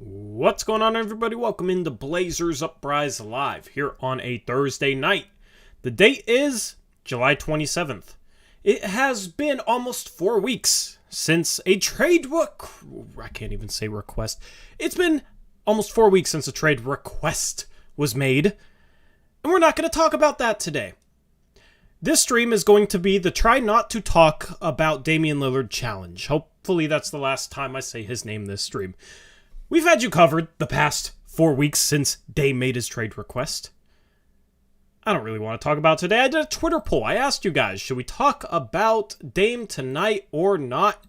What's going on, everybody? Welcome into Blazers Uprise Live here on a Thursday night. The date is July 27th. It has been almost 4 weeks since a trade I can't even say request. It's been almost 4 weeks since a trade request was made, and we're not going to talk about that today. This stream is going to be the try not to talk about Damian Lillard challenge. Hopefully that's the last time I say his name this stream. We've had you covered the past 4 weeks since Dame made his trade request. I don't really want to talk about it today. I did a Twitter poll. I asked you guys, should we talk about Dame tonight or not?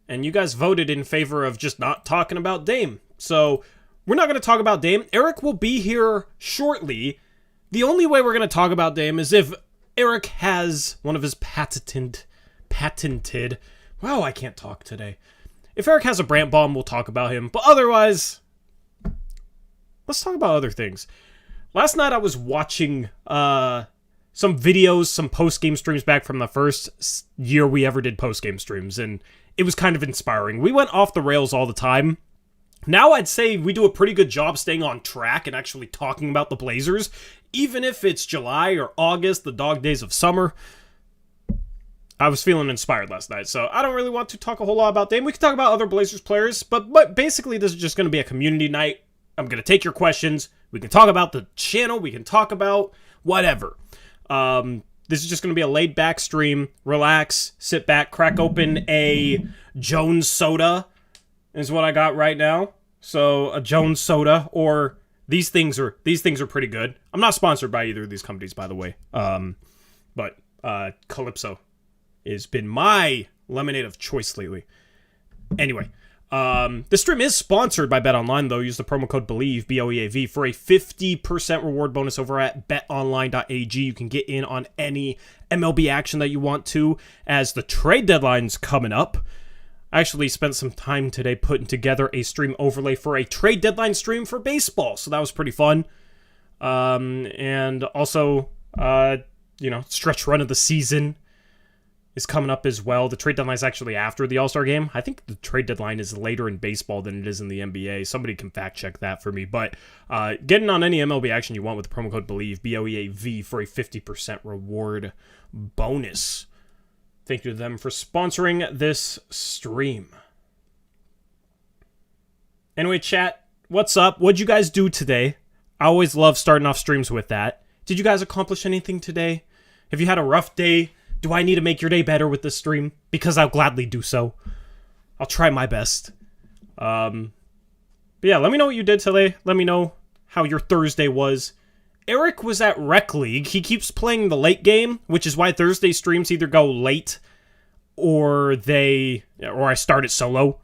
And you guys voted in favor of just not talking about Dame. So we're not going to talk about Dame. Eric will be here shortly. The only way we're going to talk about Dame is if Eric has one of his patented, wow, I can't talk today. If Eric has a Brant bomb, we'll talk about him. But otherwise, let's talk about other things. Last night I was watching some videos, some post-game streams back from the first year we ever did post-game streams, and it was kind of inspiring. We went off the rails all the time. Now I'd say we do a pretty good job staying on track and actually talking about the Blazers, even if it's July or August, the dog days of summer. I was feeling inspired last night, so I don't really want to talk a whole lot about Dame. We can talk about other Blazers players, but basically this is just going to be a community night. I'm going to take your questions. We can talk about the channel. We can talk about whatever. This is just going to be a laid-back stream. Relax, sit back, crack open a Jones soda is what I got right now. So a Jones soda, or these things are pretty good. I'm not sponsored by either of these companies, by the way. But Calypso has been my lemonade of choice lately. Anyway, this stream is sponsored by BetOnline, though. Use the promo code BELIEVE, B-O-E-A-V, for a 50% reward bonus over at betonline.ag. You can get in on any MLB action that you want to, as the trade deadline's coming up. I actually spent some time today putting together a stream overlay for a trade deadline stream for baseball, so that was pretty fun. And also, stretch run of the season is coming up as well. The trade deadline is actually after the All-Star game. I think the trade deadline is later in baseball than it is in the NBA. Somebody can fact check that for me. But getting on any MLB action you want with the promo code BELIEVE, B-O-E-A-V, for a 50% reward bonus. Thank you to them for sponsoring this stream. Anyway, chat, what's up? What'd you guys do today? I always love starting off streams with that. Did you guys accomplish anything today? Have you had a rough day? Do I need to make your day better with this stream? Because I'll gladly do so. I'll try my best. But yeah, let me know what you did today. Let me know how your Thursday was. Eric was at Rec League. He keeps playing the late game, which is why Thursday streams either go late or I start it solo.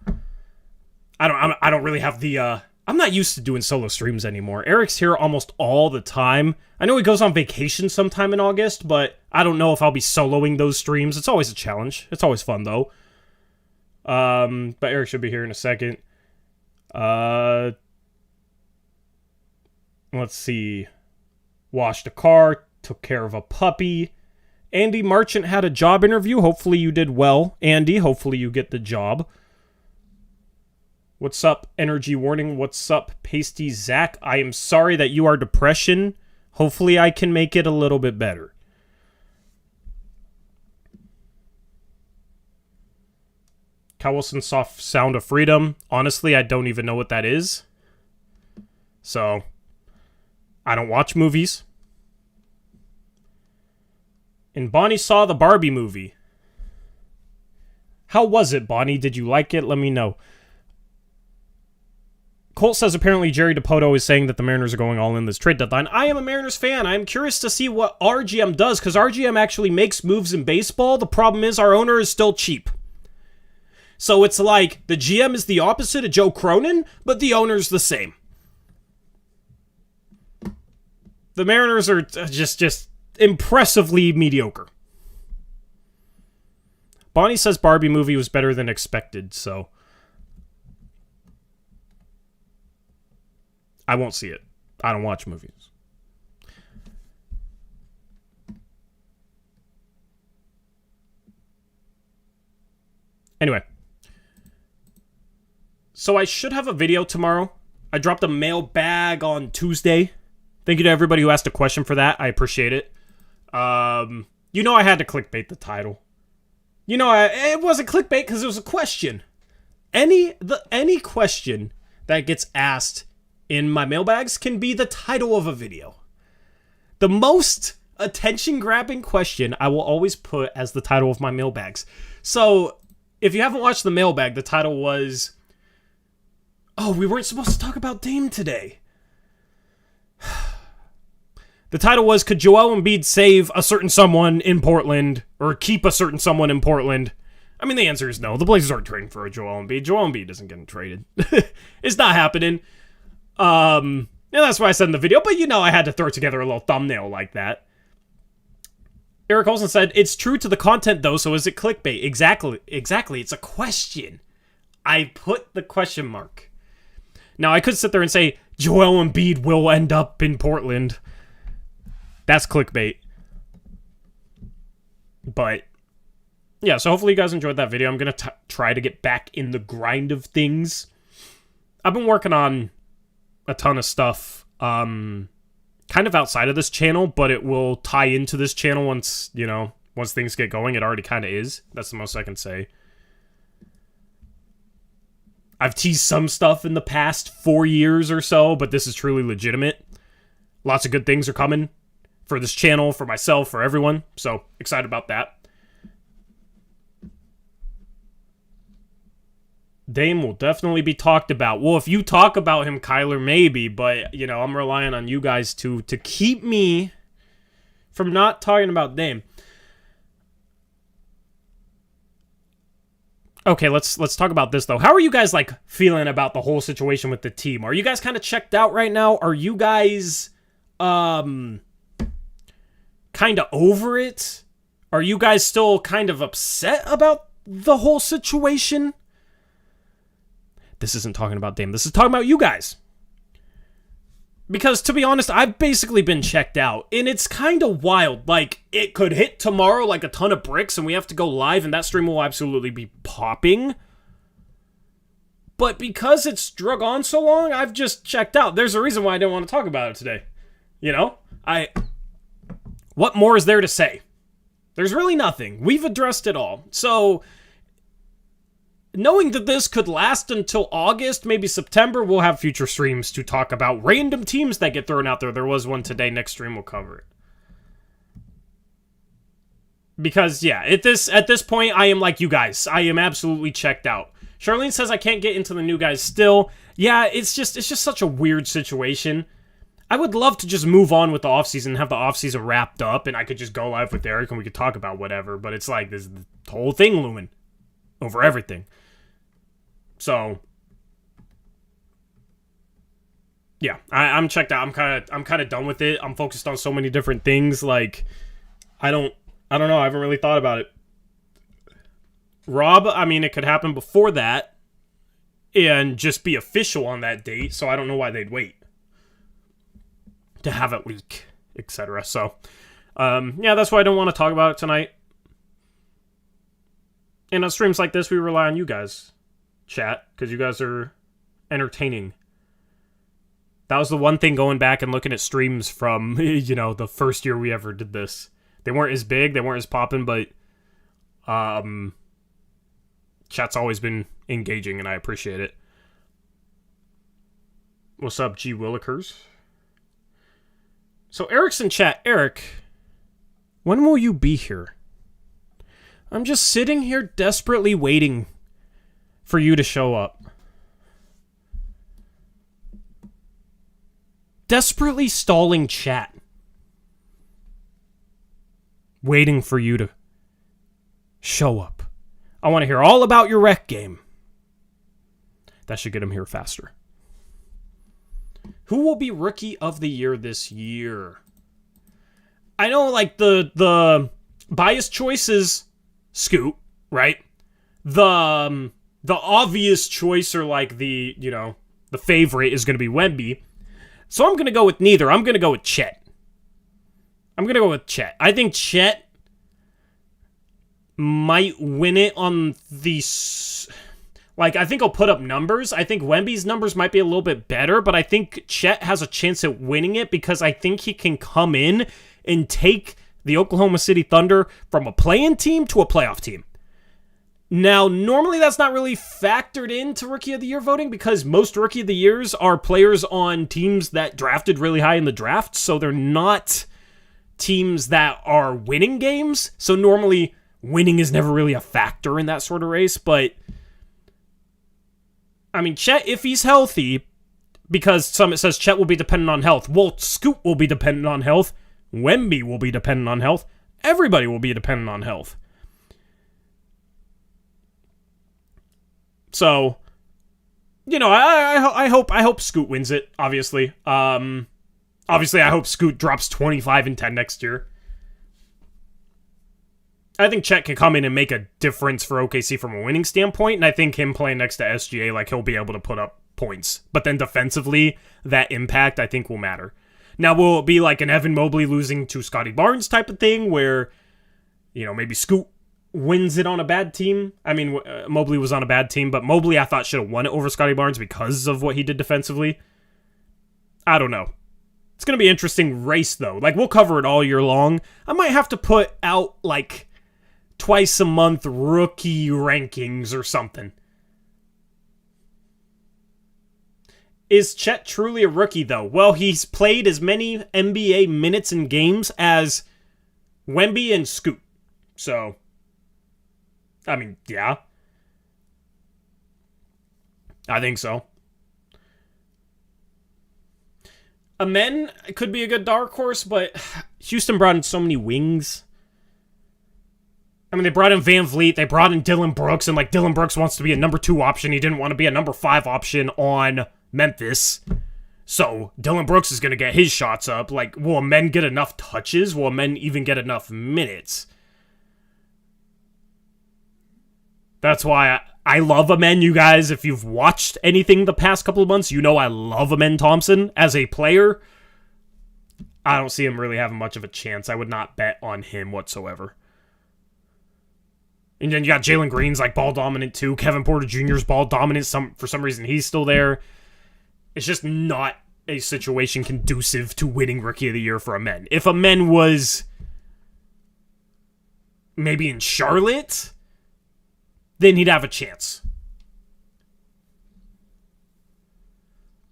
I don't really have the I'm not used to doing solo streams anymore. Eric's here almost all the time. I know he goes on vacation sometime in August, but I don't know if I'll be soloing those streams. It's always a challenge. It's always fun, though. But Eric should be here in a second. Let's see. Washed a car. Took care of a puppy. Andy Marchant had a job interview. Hopefully you did well, Andy. Hopefully you get the job. What's up, Energy Warning? What's up, Pasty Zach? I am sorry that you are depression. Hopefully I can make it a little bit better. Cal Wilson Soft Sound of Freedom. Honestly, I don't even know what that is. So, I don't watch movies. And Bonnie saw the Barbie movie. How was it, Bonnie? Did you like it? Let me know. Colt says apparently Jerry DiPoto is saying that the Mariners are going all in this trade deadline. I am a Mariners fan. I am curious to see what RGM does, because RGM actually makes moves in baseball. The problem is our owner is still cheap. So it's like the GM is the opposite of Joe Cronin, but the owner's the same. The Mariners are just impressively mediocre. Bonnie says Barbie movie was better than expected, so I won't see it. I don't watch movies. Anyway. So I should have a video tomorrow. I dropped a mailbag on Tuesday. Thank you to everybody who asked a question for that. I appreciate it. You know I had to clickbait the title. You know, it wasn't clickbait because it was a question. Any question that gets asked in my mailbags can be the title of a video. The most attention-grabbing question I will always put as the title of my mailbags. So, if you haven't watched the mailbag, the title was... Oh, we weren't supposed to talk about Dame today. The title was, could Joel Embiid save a certain someone in Portland, or keep a certain someone in Portland? I mean, the answer is no. The Blazers aren't trading for a Joel Embiid. Joel Embiid isn't getting traded. It's not happening. And that's why I said in the video, but you know I had to throw together a little thumbnail like that. Eric Olsen said, it's true to the content though, so is it clickbait? Exactly. It's a question. I put the question mark. Now, I could sit there and say, Joel Embiid will end up in Portland. That's clickbait. But, yeah, so hopefully you guys enjoyed that video. I'm going to try to get back in the grind of things. I've been working on a ton of stuff, kind of outside of this channel, but it will tie into this channel once things get going. It already kind of is. That's the most I can say. I've teased some stuff in the past 4 years or so, but this is truly legitimate. Lots of good things are coming for this channel, for myself, for everyone. So, excited about that. Dame will definitely be talked about. Well, if you talk about him, Kyler, maybe, but, I'm relying on you guys to keep me from not talking about Dame. Okay, let's talk about this, though. How are you guys, feeling about the whole situation with the team? Are you guys kind of checked out right now? Are you guys, kind of over it? Are you guys still kind of upset about the whole situation? This isn't talking about Dame. This is talking about you guys. Because, to be honest, I've basically been checked out. And it's kind of wild. It could hit tomorrow like a ton of bricks and we have to go live and that stream will absolutely be popping. But because it's drug on so long, I've just checked out. There's a reason why I didn't want to talk about it today. What more is there to say? There's really nothing. We've addressed it all. So, knowing that this could last until August, maybe September, we'll have future streams to talk about random teams that get thrown out there. There was one today. Next stream will cover it. Because, yeah, at this point, I am like you guys. I am absolutely checked out. Charlene says I can't get into the new guys still. Yeah, it's just such a weird situation. I would love to just move on with the offseason and have the offseason wrapped up, and I could just go live with Eric and we could talk about whatever. But it's like there's the whole thing looming over everything. So, yeah, I'm checked out. I'm kind of done with it. I'm focused on so many different things. I don't know. I haven't really thought about it. Rob, I mean, it could happen before that and just be official on that date. So I don't know why they'd wait to have it leak, etc. So, yeah, that's why I don't want to talk about it tonight. And on streams like this, we rely on you guys. Chat, because you guys are entertaining. That was the one thing going back and looking at streams from, the first year we ever did this. They weren't as big, they weren't as popping, but chat's always been engaging, and I appreciate it. What's up, G. Willikers? So Eric's in chat. Eric, when will you be here? I'm just sitting here desperately waiting for you to show up. Desperately stalling chat. Waiting for you to show up. I want to hear all about your rec game. That should get him here faster. Who will be Rookie of the Year this year? I know, the biased choice is Scoot, right? The obvious choice, or the favorite is going to be Wemby. So I'm going to go with neither. I'm going to go with Chet. I think Chet might win it on the... Like, I think he'll put up numbers. I think Wemby's numbers might be a little bit better, but I think Chet has a chance at winning it because I think he can come in and take the Oklahoma City Thunder from a play-in team to a playoff team. Now, normally that's not really factored into Rookie of the Year voting because most Rookie of the Years are players on teams that drafted really high in the draft, so they're not teams that are winning games. So normally, winning is never really a factor in that sort of race, but I mean, Chet, if he's healthy, because it says Chet will be dependent on health. Well, Scoot will be dependent on health. Wemby will be dependent on health. Everybody will be dependent on health. So, you know, I hope Scoot wins it, obviously. Obviously, I hope Scoot drops 25 and 10 next year. I think Chet can come in and make a difference for OKC from a winning standpoint, and I think him playing next to SGA, like, he'll be able to put up points. But then defensively, that impact, I think, will matter. Now, will it be like an Evan Mobley losing to Scotty Barnes type of thing, where, you know, maybe Scoot wins it on a bad team? I mean, Mobley was on a bad team, but Mobley, I thought, should have won it over Scotty Barnes because of what he did defensively. I don't know. It's going to be an interesting race, though. Like, we'll cover it all year long. I might have to put out, like, twice a month rookie rankings or something. Is Chet truly a rookie, though? Well, he's played as many NBA minutes and games as Wemby and Scoot. So, I mean, yeah. I think so. Amen could be a good dark horse, but Houston brought in so many wings. I mean, they brought in Van Vliet, they brought in Dylan Brooks, and, like, Dylan Brooks wants to be a number 2 option. He didn't want to be a number 5 option on Memphis. So, Dylan Brooks is going to get his shots up. Like, will Amen get enough touches? Will Amen even get enough minutes? That's why I love Amen, you guys. If you've watched anything the past couple of months, you know I love Amen Thompson as a player. I don't see him really having much of a chance. I would not bet on him whatsoever. And then you got Jalen Green's like ball dominant too. Kevin Porter Jr.'s ball dominant. For some reason he's still there. It's just not a situation conducive to winning Rookie of the Year for Amen. If Amen was maybe in Charlotte, then he'd have a chance.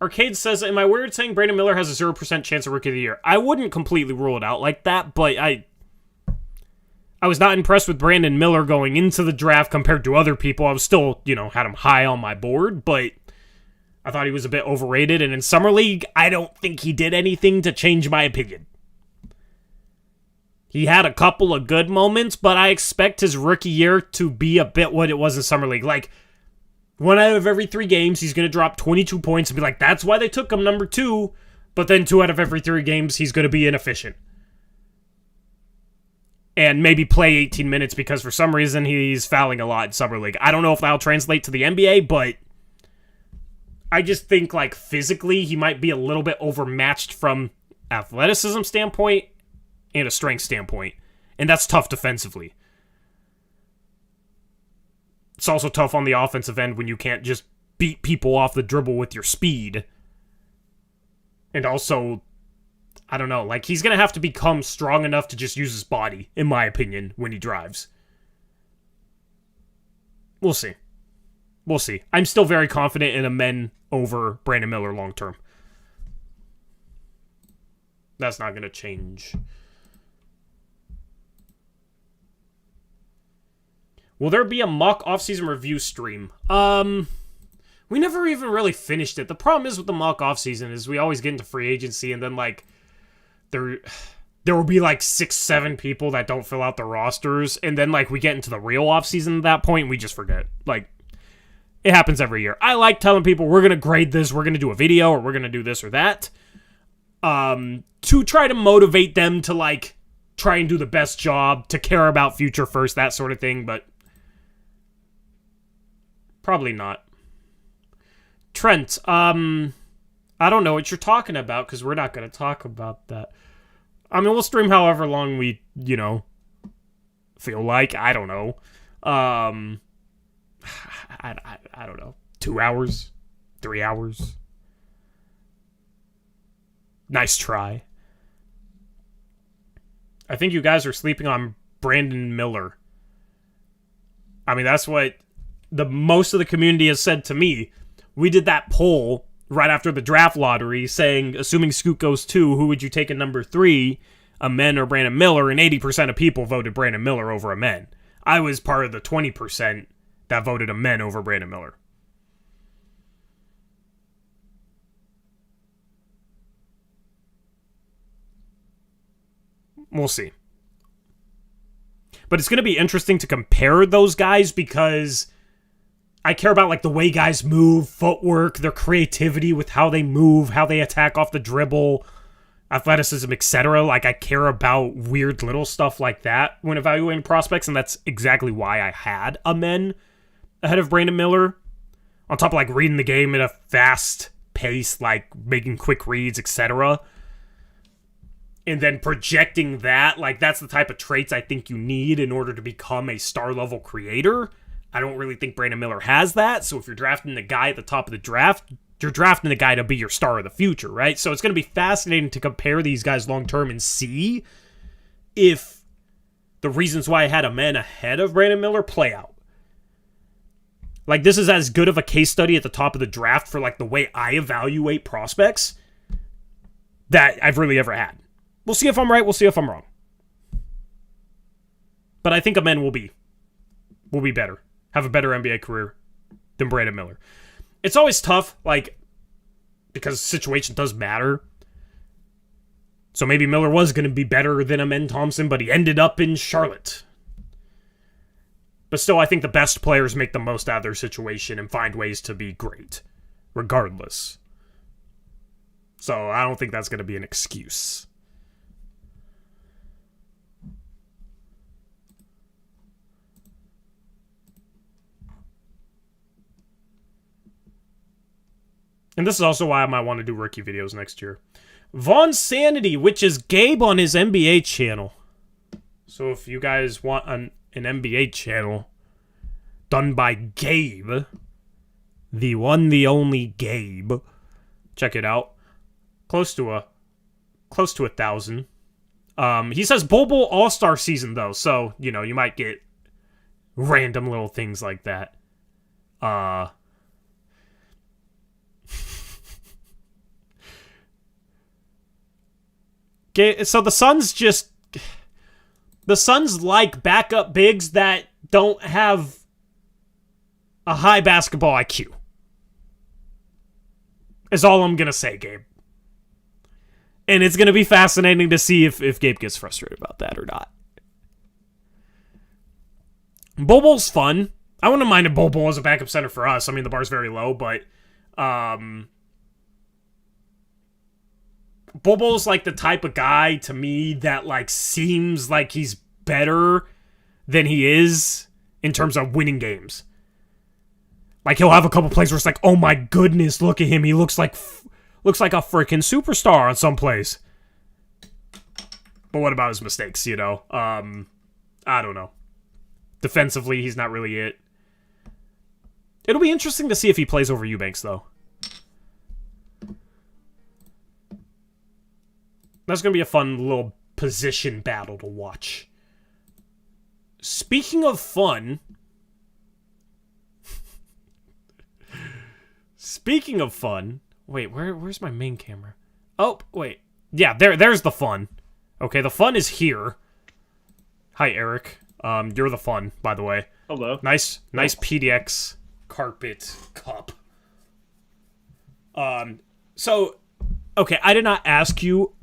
Arcade says, am I weird saying Brandon Miller has a 0% chance of Rookie of the Year? I wouldn't completely rule it out like that, but I was not impressed with Brandon Miller going into the draft compared to other people. I was still, had him high on my board, but I thought he was a bit overrated. And in Summer League, I don't think he did anything to change my opinion. He had a couple of good moments, but I expect his rookie year to be a bit what it was in Summer League. Like, 1 out of every 3 games, he's going to drop 22 points and be like, that's why they took him number 2. But then 2 out of every 3 games, he's going to be inefficient. And maybe play 18 minutes because for some reason he's fouling a lot in Summer League. I don't know if that'll translate to the NBA, but I just think, like, physically he might be a little bit overmatched from athleticism standpoint and a strength standpoint. And that's tough defensively. It's also tough on the offensive end when you can't just beat people off the dribble with your speed. And also, I don't know, like, he's going to have to become strong enough to just use his body, in my opinion, when he drives. We'll see. We'll see. I'm still very confident in Amen over Brandon Miller long term. That's not going to change. Will there be a mock offseason review stream? We never even really finished it. The problem is with the mock offseason is we always get into free agency and then, like, there will be, like, 6-7 people that don't fill out the rosters, and then, like, we get into the real offseason at that point and we just forget. Like, it happens every year. I like telling people we're going to grade this, we're going to do a video, or we're going to do this or that, to try to motivate them to, like, try and do the best job, to care about future first, that sort of thing, but probably not. Trent, I don't know what you're talking about, because we're not going to talk about that. I mean, we'll stream however long we, feel like. I don't know. I I don't know, 2 hours, 3 hours. Nice try. I think you guys are sleeping on Brandon Miller. I mean, that's what the most of the community has said to me. We did that poll right after the draft lottery saying, assuming Scoot goes 2, who would you take at number 3, Amen or Brandon Miller? And 80% of people voted Brandon Miller over Amen. I was part of the 20% that voted Amen over Brandon Miller. We'll see. But it's going to be interesting to compare those guys because I care about like the way guys move, footwork, their creativity with how they move, how they attack off the dribble, athleticism, etc. Like I care about weird little stuff like that when evaluating prospects, and that's exactly why I had Amen ahead of Brandon Miller. On top of like reading the game at a fast pace, like making quick reads, etc. And then projecting that, like that's the type of traits I think you need in order to become a star-level creator. I don't really think Brandon Miller has that, so if you're drafting the guy at the top of the draft, you're drafting the guy to be your star of the future, right? So it's going to be fascinating to compare these guys long-term and see if the reasons why I had Amen ahead of Brandon Miller play out. Like, this is as good of a case study at the top of the draft for, like, the way I evaluate prospects that I've really ever had. We'll see if I'm right. We'll see if I'm wrong. But I think Amen will be better. Have a better NBA career than Brandon Miller. It's always tough, like, because situation does matter. So maybe Miller was going to be better than Amen Thompson, but he ended up in Charlotte. But still, I think the best players make the most out of their situation and find ways to be great, regardless. So I don't think that's going to be an excuse. And this is also why I might want to do rookie videos next year. Vaughn Sanity, which is Gabe on his NBA channel. So if you guys want an NBA channel done by Gabe, the one, the only Gabe, check it out. Close to 1,000. He says Bol Bol All-Star season though, so you know you might get random little things like that. So the Suns like backup bigs that don't have a high basketball IQ. Is all I'm going to say, Gabe. And it's going to be fascinating to see if Gabe gets frustrated about that or not. Bol Bol's fun. I wouldn't mind if Bol Bol as a backup center for us. I mean, the bar's very low, but Bol Bol's like the type of guy to me that like seems like he's better than he is in terms of winning games. Like he'll have a couple plays where it's like, oh my goodness, look at him. He looks like a freaking superstar on some plays. But what about his mistakes, you know? I don't know. Defensively, he's not really it. It'll be interesting to see if he plays over Eubanks, though. That's going to be a fun little position battle to watch. Speaking of fun... Wait, where's my main camera? Oh, wait. Yeah, there's the fun. Okay, the fun is here. Hi, Eric. You're the fun, by the way. Hello. Nice PDX carpet cup. So, okay, I did not ask you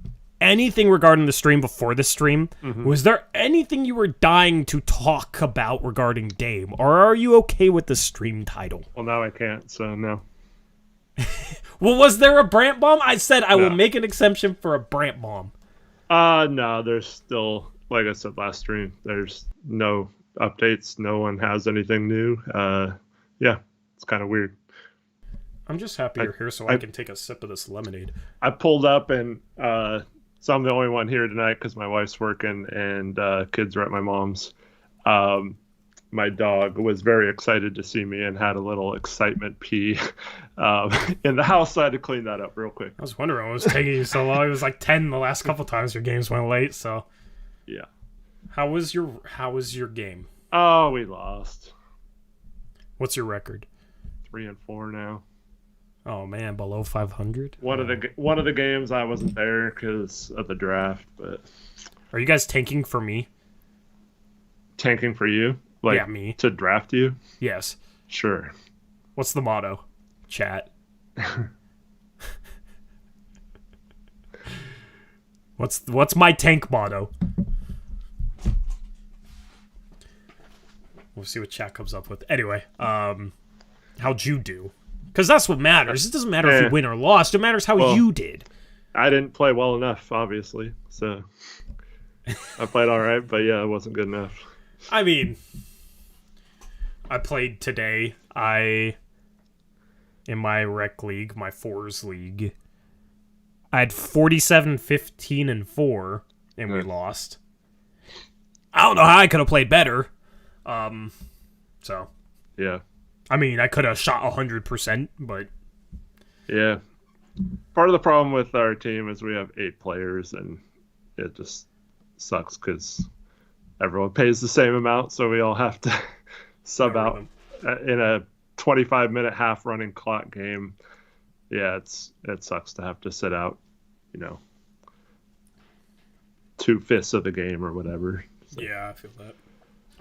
anything regarding the stream before the stream. Mm-hmm. Was there anything you were dying to talk about regarding Dame, or are you okay with the stream title? Well, now I can't, so no. Well, was there a Brant bomb? I said I will make an exception for a Brant bomb. No, there's still, like I said last stream, there's no updates. No one has anything new. Yeah, it's kind of weird. I'm just happy you're here so I can take a sip of this lemonade. I pulled up and so I'm the only one here tonight because my wife's working and kids are at my mom's. my dog was very excited to see me and had a little excitement pee in the house. So I had to clean that up real quick. I was wondering what was taking you so long. It was like 10 the last couple times your games went late. So yeah. How was your game? Oh, we lost. What's your record? 3-4 now. Oh man, below 500. One of the games I wasn't there because of the draft, but are you guys tanking for me? Tanking for you? Like, yeah, me. To draft you? Yes. Sure. What's the motto? Chat. What's my tank motto? We'll see what chat comes up with. Anyway, how'd you do? Because that's what matters. It doesn't matter if you win or lost. It matters how you did. I didn't play well enough, obviously. So I played all right, but yeah, it wasn't good enough. I mean, I played today. In my rec league, my fours league, I had 47, 15, and 4, and we lost. I don't know how I could have played better. So. Yeah. I mean, I could have shot 100%, but. Yeah. Part of the problem with our team is we have 8 players, and it just sucks because everyone pays the same amount, so we all have to sub out in a 25-minute half-running clock game. Yeah, it sucks to have to sit out, 2/5 of the game or whatever. So. Yeah, I feel that.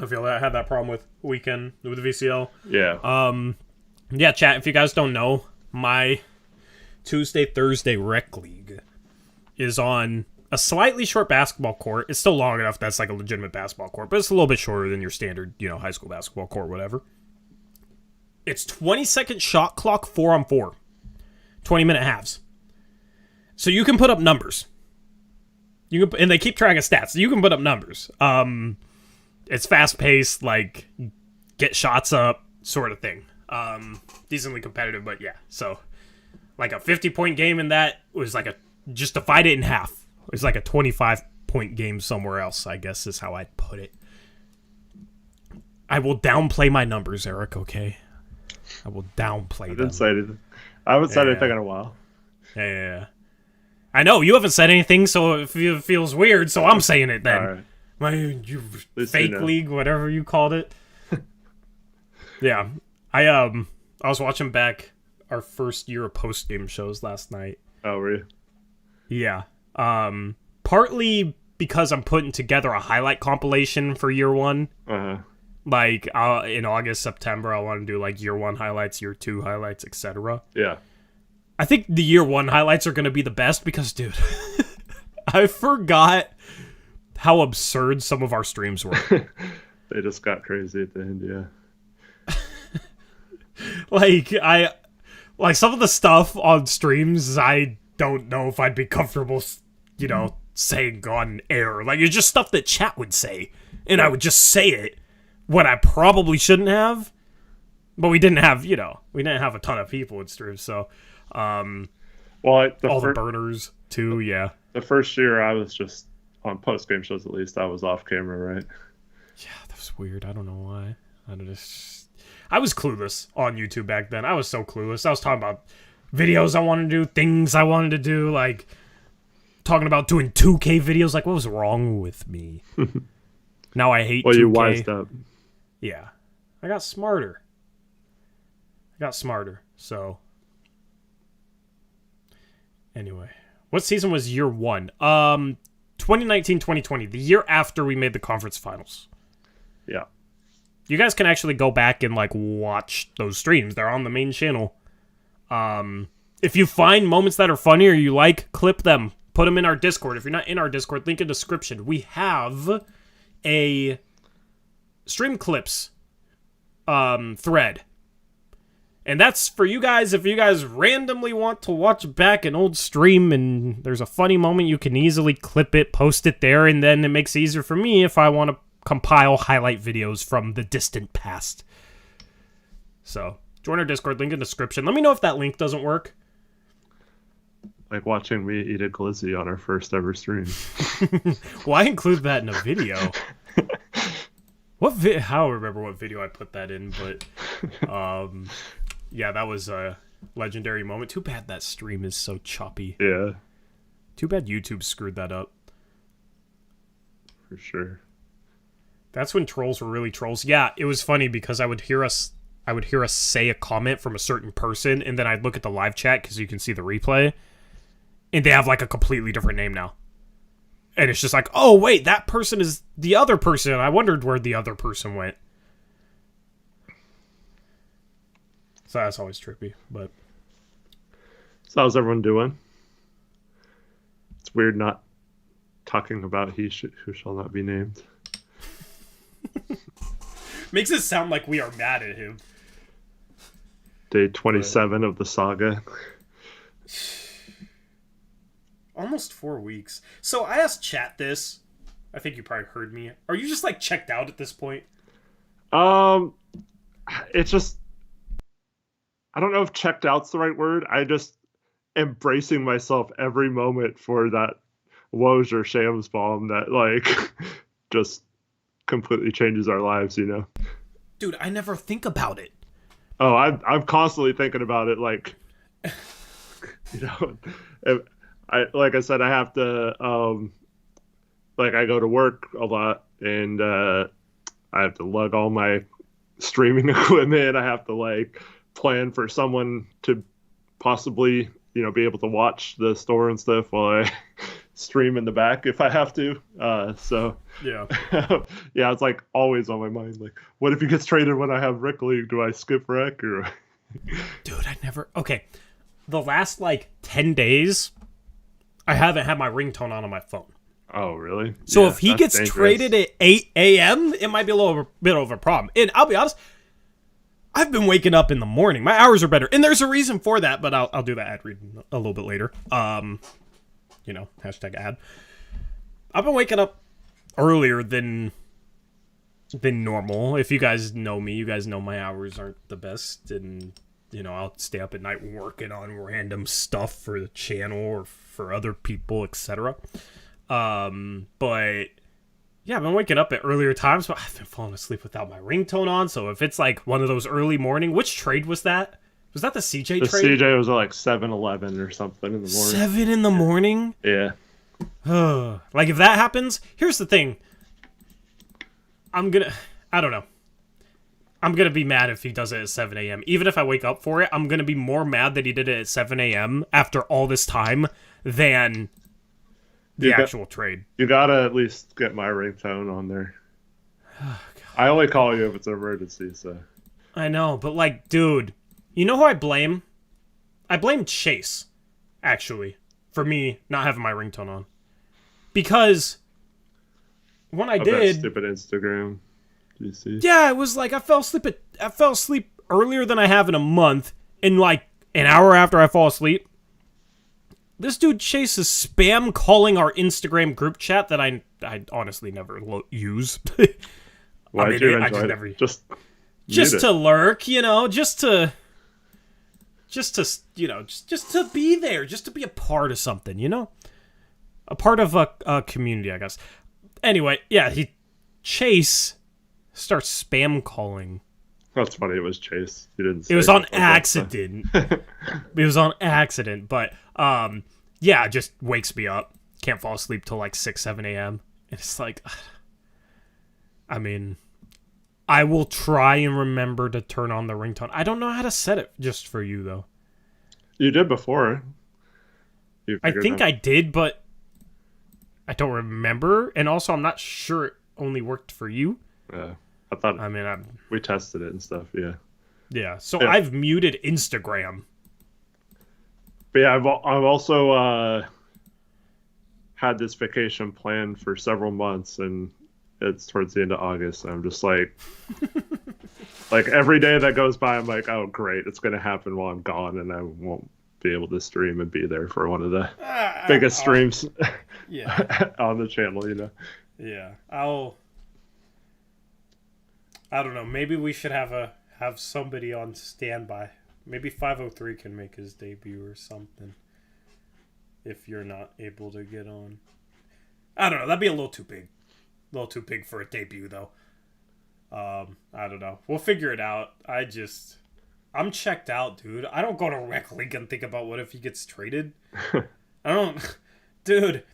I had that problem with weekend with the VCL. Yeah. Yeah, chat, if you guys don't know, my Tuesday, Thursday rec league is on a slightly short basketball court. It's still long enough that's like a legitimate basketball court, but it's a little bit shorter than your standard, high school basketball court, whatever. It's 20-second shot clock, 4-on-4. 20-minute halves. So you can put up numbers. And they keep track of stats. So you can put up numbers. It's fast-paced, like, get shots up, sort of thing. Decently competitive, but yeah. So, like, a 50-point game in that was like just divide it in half. It was like a 25-point game somewhere else, I guess is how I'd put it. I will downplay my numbers, Eric, okay? I will downplay them. I didn't say anything. I haven't said anything in a while. Yeah. I know, you haven't said anything, so it feels weird, so I'm saying it then. All right. My fake league, whatever you called it. Yeah. I was watching back our first year of post-game shows last night. Oh, were you? Yeah. Partly because I'm putting together a highlight compilation for year one. Uh-huh. Like, in August, September, I want to do, like, year one highlights, year two highlights, etc. Yeah. I think the year one highlights are going to be the best because, dude, I forgot how absurd some of our streams were. They just got crazy at the end, yeah. Like some of the stuff on streams, I don't know if I'd be comfortable, saying on air. Like, it's just stuff that chat would say, and I would just say it when I probably shouldn't have. But we didn't have, a ton of people in streams, so the burners too, yeah. The first year I was just on post-game shows, at least I was off camera, right? Yeah, that was weird. I don't know why. I was clueless on YouTube back then. I was so clueless. I was talking about videos I wanted to do, things I wanted to do, like talking about doing 2K videos. Like, what was wrong with me? Now I hate 2K. Well, you wised up. Yeah. I got smarter. So anyway, what season was year one? 2019-2020, the year after we made the conference finals. Yeah. You guys can actually go back and, like, watch those streams. They're on the main channel. If you find moments that are funny or you like, clip them. Put them in our Discord. If you're not in our Discord, link in description. We have a stream clips thread. And that's for you guys. If you guys randomly want to watch back an old stream and there's a funny moment, you can easily clip it, post it there, and then it makes it easier for me if I want to compile highlight videos from the distant past. So, join our Discord, link in description. Let me know if that link doesn't work. Like watching me eat a glizzy on our first ever stream. Well, I include that in a video. I don't remember what video I put that in, but yeah, that was a legendary moment. Too bad that stream is so choppy. Yeah. Too bad YouTube screwed that up. For sure. That's when trolls were really trolls. Yeah, it was funny because I would hear us say a comment from a certain person, and then I'd look at the live chat because you can see the replay, and they have like a completely different name now. And it's just like, oh wait, that person is the other person. I wondered where the other person went. So that's always trippy, but So how's everyone doing? It's weird not talking about who shall not be named. makes it sound like we are mad at him. Day 27 of the saga. Almost 4 weeks. So I asked chat this. I think you probably heard me. Are you just like checked out at this point? It's just, I don't know if checked out's the right word. I just embracing myself every moment for that Woj or Shams bomb that like just completely changes our lives, you know? Dude, I never think about it. Oh, I'm constantly thinking about it, like, you know, like I said, I have to, like I go to work a lot and I have to lug all my streaming equipment. I have to like plan for someone to possibly, you know, be able to watch the store and stuff while I stream in the back if I have to. So yeah, yeah, it's like always on my mind. Like, what if he gets traded when I have Rick League? Do I skip Rick or? Dude, I never. Okay, the last like 10 days, I haven't had my ringtone on my phone. Oh, really? So yeah, if he gets dangerous. traded at 8 a.m., it might be a little bit of a problem. And I'll be honest, I've been waking up in the morning. My hours are better. And there's a reason for that, but I'll do that ad read a little bit later. You know, hashtag ad. I've been waking up earlier than normal. If you guys know me, you guys know my hours aren't the best. And, you know, I'll stay up at night working on random stuff for the channel or for other people, etc. But yeah, I've been waking up at earlier times, but I've been falling asleep without my ringtone on. So if it's like one of those early morning, which trade was that? Was that the CJ trade? The CJ was like 7-11 or something in the morning. 7 in the morning? Yeah. Like if that happens, here's the thing. I don't know. I'm going to be mad if he does it at 7 a.m. Even if I wake up for it, I'm going to be more mad that he did it at 7 a.m. after all this time than the actual trade. You gotta at least get my ringtone on there. I only call you if it's an emergency, so. I know, but like, dude, you know who I blame? I blame Chase, actually, for me not having my ringtone on. Because when I did... That stupid Instagram. Did you see? Yeah, it was like I fell asleep earlier than I have in a month, and like an hour after I fall asleep, this dude Chase is spam calling our Instagram group chat that I honestly never use. Why do you enjoy it? Never, just to lurk, you know, just to you know, just to be there, just to be a part of something, you know, a part of a community, I guess. Anyway, yeah, Chase starts spam calling. That's funny. It was Chase. He didn't. It was on accident. It was on accident, but yeah, it just wakes me up. Can't fall asleep till like 6, 7 a.m. It's like, I mean, I will try and remember to turn on the ringtone. I don't know how to set it just for you though. You did before. I think I did, but I don't remember. And also, I'm not sure it only worked for you. Yeah. I thought. I mean, we tested it and stuff. Yeah. Yeah. So yeah. I've muted Instagram. But yeah, I've also had this vacation planned for several months, and it's towards the end of August. And I'm just like, like every day that goes by, I'm like, oh great, it's gonna happen while I'm gone, and I won't be able to stream and be there for one of the biggest streams on the channel. You know. Yeah. I don't know. Maybe we should have somebody on standby. Maybe 503 can make his debut or something. If you're not able to get on. I don't know. That'd be a little too big. A little too big for a debut, though. I don't know. We'll figure it out. I'm checked out, dude. I don't go to Rec League and think about what if he gets traded. I don't, dude.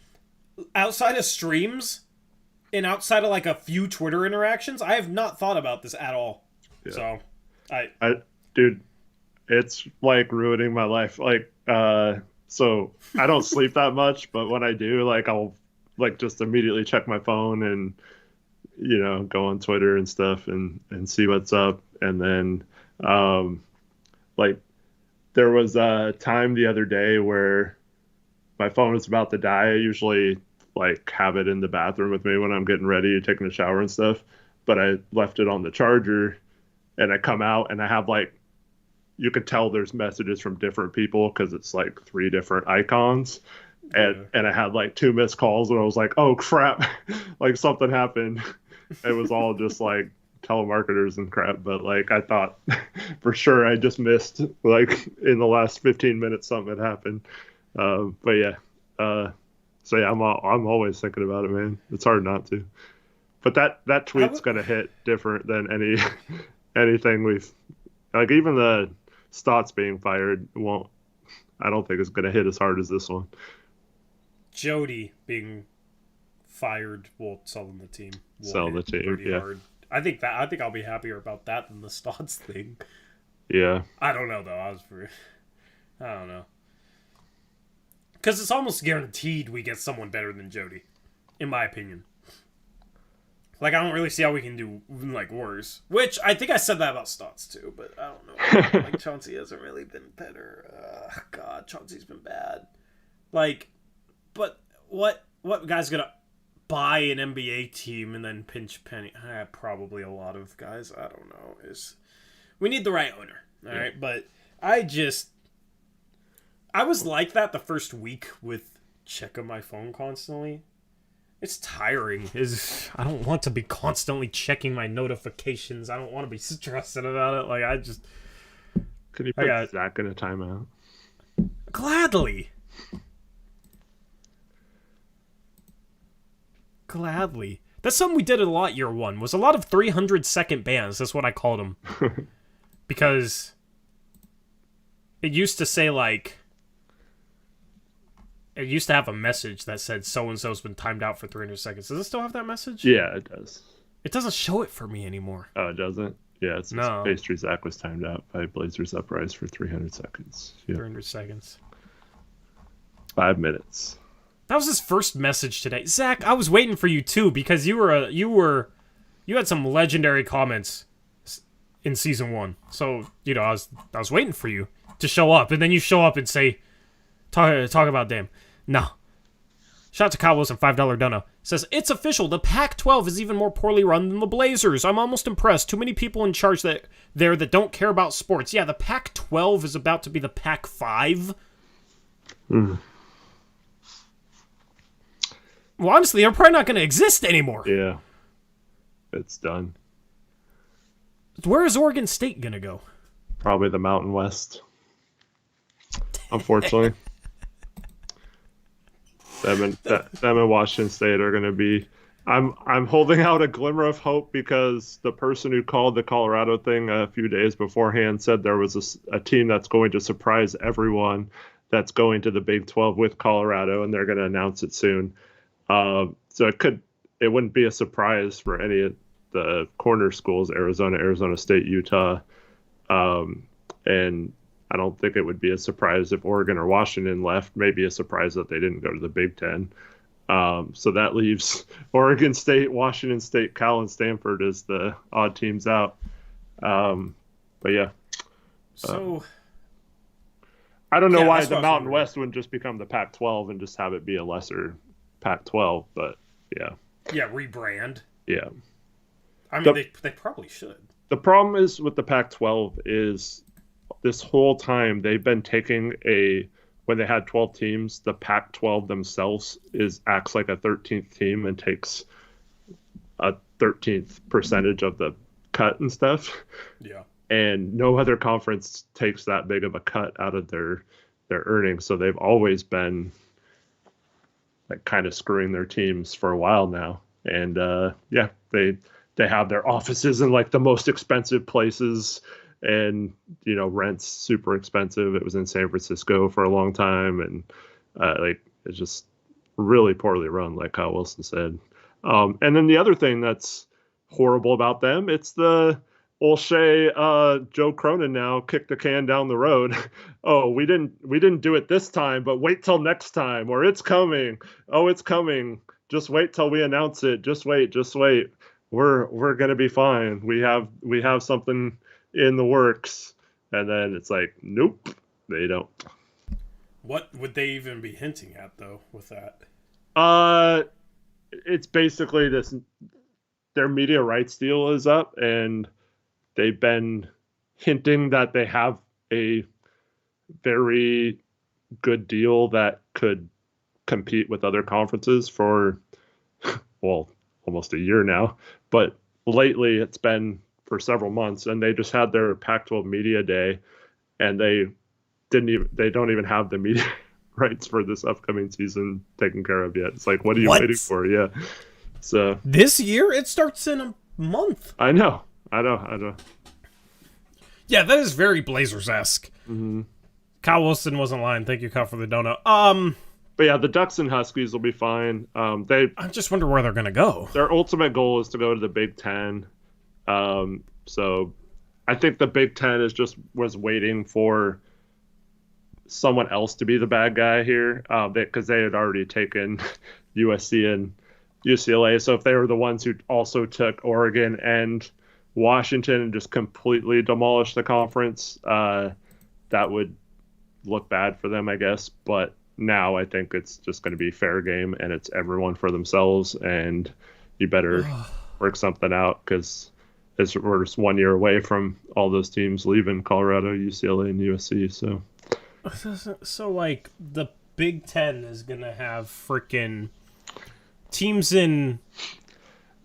Outside of streams and outside of like a few Twitter interactions, I have not thought about this at all. Yeah. So, dude, it's like ruining my life. Like, so I don't sleep that much, but when I do, like, I'll like just immediately check my phone and, you know, go on Twitter and stuff and see what's up. And then, like, there was a time the other day where my phone was about to die. I usually like have it in the bathroom with me when I'm getting ready, taking a shower and stuff. But I left it on the charger, and I come out and I have like, you could tell there's messages from different people because it's like 3 different icons. And I had like 2 missed calls, and I was like, oh crap, like something happened. It was all just like telemarketers and crap, but like I thought for sure I just missed like in the last 15 minutes something had happened. But yeah, so yeah, I'm always thinking about it, man. It's hard not to. But that tweet's gonna hit different than anything we've, like, even the Stotts being fired won't. I don't think it's gonna hit as hard as this one. Jody being fired will sell them the team. Sell the team, yeah. Hard. I think I'll be happier about that than the Stotts thing. Yeah. I don't know though. I don't know. Because it's almost guaranteed we get someone better than Jody, in my opinion. Like, I don't really see how we can do like worse. Which I think I said that about Stotts too, but I don't know. Like, Chauncey hasn't really been better. God, Chauncey's been bad. Like, but what guy's gonna buy an NBA team and then pinch penny? Probably a lot of guys. I don't know. We need the right owner. All right, but I was like that the first week with checking my phone constantly. It's tiring. I don't want to be constantly checking my notifications. I don't want to be stressing about it. Like, I just... Could you put Zach in a timeout? Gladly. That's something we did a lot year one, was a lot of 300-second bans. That's what I called them. Because it used to say, like... It used to have a message that said so-and-so's been timed out for 300 seconds. Does it still have that message? Yeah, it does. It doesn't show it for me anymore. Oh, it doesn't? Yeah, it's no. Pastry Zach was timed out by Blazers Uprise for 300 seconds. Yep. 300 seconds. 5 minutes. That was his first message today. Zach, I was waiting for you too, because you had some legendary comments in season 1. So, you know, I was waiting for you to show up, and then you show up and say, talk about Dame. No. Shout out to Kyle Wilson, $5 dono. Says, it's official. The Pac-12 is even more poorly run than the Blazers. I'm almost impressed. Too many people in charge that don't care about sports. Yeah, the Pac-12 is about to be the Pac-5. Mm. Well, honestly, they're probably not going to exist anymore. Yeah. It's done. Where is Oregon State going to go? Probably the Mountain West. Unfortunately. Them and Washington State are going to be... I'm holding out a glimmer of hope because the person who called the Colorado thing a few days beforehand said there was a team that's going to surprise everyone that's going to the Big 12 with Colorado, and they're going to announce it soon. So it wouldn't be a surprise for any of the corner schools, Arizona State, Utah. And I don't think it would be a surprise if Oregon or Washington left. Maybe a surprise that they didn't go to the Big Ten. So that leaves Oregon State, Washington State, Cal, and Stanford as the odd teams out. But yeah. So I don't know why the Mountain West wouldn't just become the Pac-12 and just have it be a lesser Pac-12, but yeah. Yeah, rebrand. Yeah. I mean, they probably should. The problem is with the Pac-12 is this whole time they've been taking when they had 12 teams, the Pac-12 themselves acts like a 13th team and takes a 13th percentage of the cut and stuff. Yeah. And no other conference takes that big of a cut out of their earnings. So they've always been like kind of screwing their teams for a while now. And yeah, they they have their offices in like the most expensive places, and rent's super expensive. It was in San Francisco for a long time, and like it's just really poorly run, like Kyle Wilson said. And then the other thing that's horrible about them, it's the Olshey, Joe Cronin now kicked the can down the road. Oh, we didn't do it this time, but wait till next time, or it's coming. Oh, it's coming. Just wait till we announce it. Just wait. We're gonna be fine. We have something in the works. And then it's like, nope, they don't. What would they even be hinting at though with that? It's basically this. Their media rights deal is up, and they've been hinting that they have a very good deal that could compete with other conferences for, well, almost a year now. But lately it's been for several months, and they just had their Pac-12 media day, and they don't even have the media rights for this upcoming season taken care of yet. It's like, what are you waiting for? Yeah. So this year it starts in a month. I know. Yeah, that is very Blazers-esque. Mm-hmm. Kyle Wilson wasn't lying. Thank you, Kyle, for the donut. But yeah, the Ducks and Huskies will be fine. I just wonder where they're going to go. Their ultimate goal is to go to the Big Ten. So I think the Big Ten was waiting for someone else to be the bad guy here, because they had already taken USC and UCLA. So if they were the ones who also took Oregon and Washington and just completely demolished the conference, that would look bad for them, I guess. But now I think it's just going to be fair game, and it's everyone for themselves, and you better work something out, because we're just 1 year away from all those teams leaving Colorado, UCLA, and USC. So like the Big Ten is going to have freaking teams in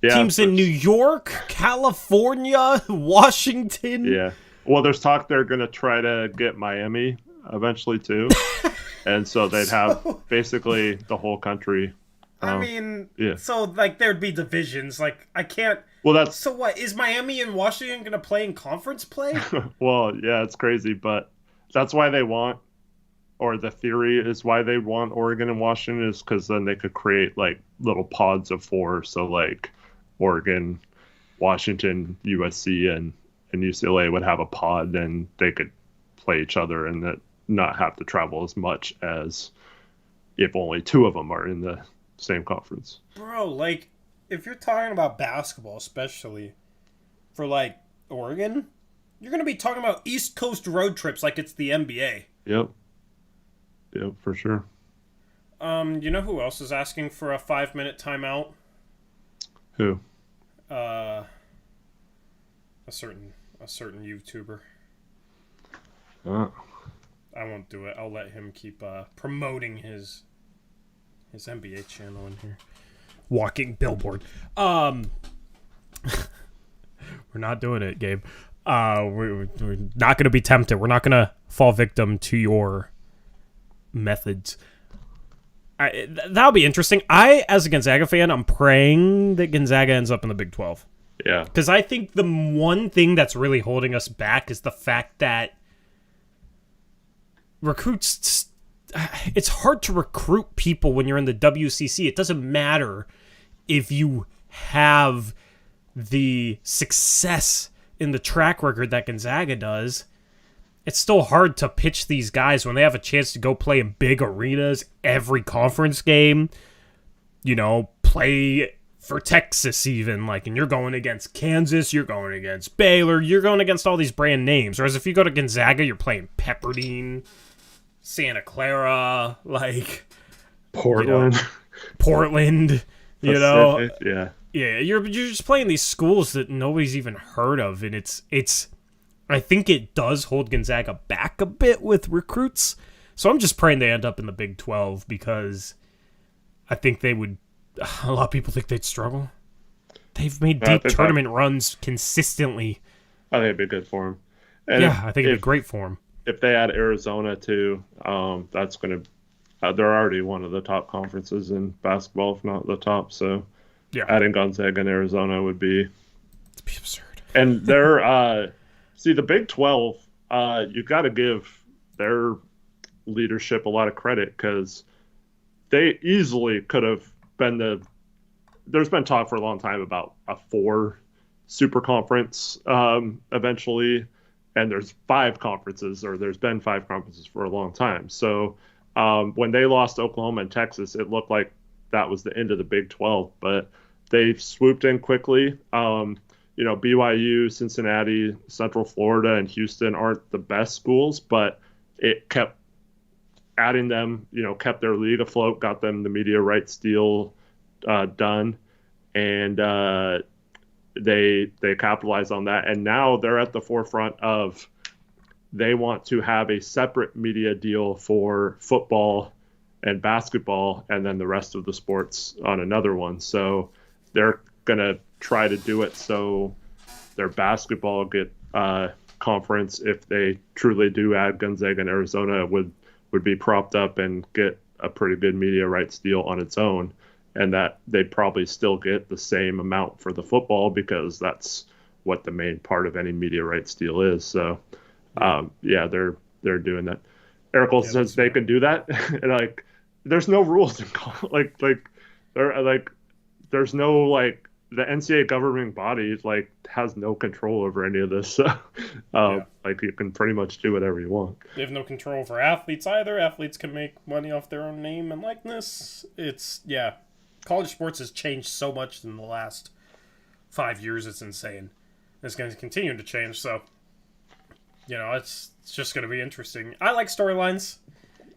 New York, California, Washington. Yeah. Well, there's talk they're going to try to get Miami eventually too. And so they'd have basically the whole country. So like there'd be divisions. Like I can't. Well, so what is Miami and Washington going to play in conference play? Well, yeah, it's crazy, but that's why they want, or the theory is why they want Oregon and Washington, is because then they could create like little pods of 4. So like Oregon, Washington, USC, and UCLA would have a pod, and they could play each other and that not have to travel as much as if only 2 of them are in the same conference. Bro, like if you're talking about basketball, especially for like Oregon, you're going to be talking about East Coast road trips like it's the NBA. Yep, for sure. You know who else is asking for a 5-minute timeout? Who? A certain YouTuber. Oh. I won't do it. I'll let him keep promoting his NBA channel in here. Walking billboard. We're not doing it, Gabe. We're not going to be tempted. We're not going to fall victim to your methods. That'll be interesting. As a Gonzaga fan, I'm praying that Gonzaga ends up in the Big 12. Yeah. Because I think the one thing that's really holding us back is the fact that recruits... It's hard to recruit people when you're in the WCC. It doesn't matter if you have the success in the track record that Gonzaga does. It's still hard to pitch these guys when they have a chance to go play in big arenas every conference game. Play for Texas even, and you're going against Kansas, you're going against Baylor, you're going against all these brand names. Whereas if you go to Gonzaga, you're playing Pepperdine, Santa Clara, Portland, Pacific, yeah, you're just playing these schools that nobody's even heard of, and it's I think it does hold Gonzaga back a bit with recruits. So I'm just praying they end up in the Big 12, because I think they would. A lot of people think they'd struggle. They've made deep tournament runs consistently. I think it'd be good for them. I think it'd be great for them. If they add Arizona too, that's going to. They're already one of the top conferences in basketball, if not the top. So, adding Gonzaga and Arizona would be It'd be absurd. And they're see the Big 12. You got to give their leadership a lot of credit because they easily could have been there's been talk for a long time about a 4 super conference eventually, and there's 5 conferences, or there's been 5 conferences for a long time. So when they lost Oklahoma and Texas, it looked like that was the end of the Big 12, but they swooped in quickly. BYU, Cincinnati, Central Florida, and Houston aren't the best schools, but it kept adding them, kept their league afloat, got them the media rights deal done, and they capitalized on that. And now they're at the forefront of they want to have a separate media deal for football and basketball, and then the rest of the sports on another one. So they're going to try to do it so their basketball get conference, if they truly do add Gonzaga and Arizona, would be propped up and get a pretty good media rights deal on its own, and that they'd probably still get the same amount for the football because that's what the main part of any media rights deal is. So they're doing that. Eric Olson says they can do that. And there's no rules in there's no the NCAA governing body has no control over any of this. So you can pretty much do whatever you want. They have no control over athletes either. Athletes can make money off their own name and likeness. College sports has changed so much in the last 5 years. It's insane. It's going to continue to change. So, it's just going to be interesting. I like storylines.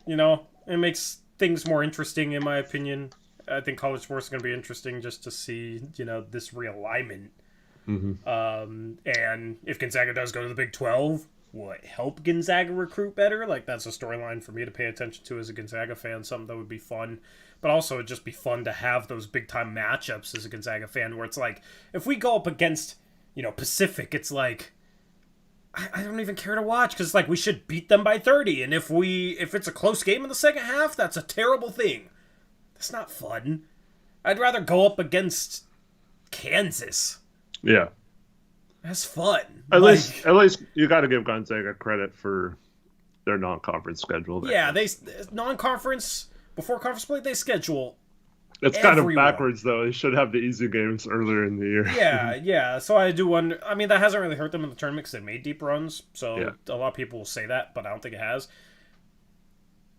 It makes things more interesting in my opinion. I think college sports is going to be interesting just to see, this realignment. Mm-hmm. And if Gonzaga does go to the Big 12, will it help Gonzaga recruit better? That's a storyline for me to pay attention to as a Gonzaga fan, something that would be fun. But also it'd just be fun to have those big-time matchups as a Gonzaga fan where it's if we go up against, Pacific, it's I don't even care to watch because we should beat them by 30. And if it's a close game in the second half, that's a terrible thing. It's not fun. I'd rather go up against Kansas. Yeah. That's fun. At least you got to give Gonzaga credit for their non-conference schedule. Yeah, they non-conference before conference play they schedule. It's kind of backwards though. They should have the easy games earlier in the year. Yeah. So I do wonder. I mean, that hasn't really hurt them in the tournament because they made deep runs. So a lot of people will say that, but I don't think it has.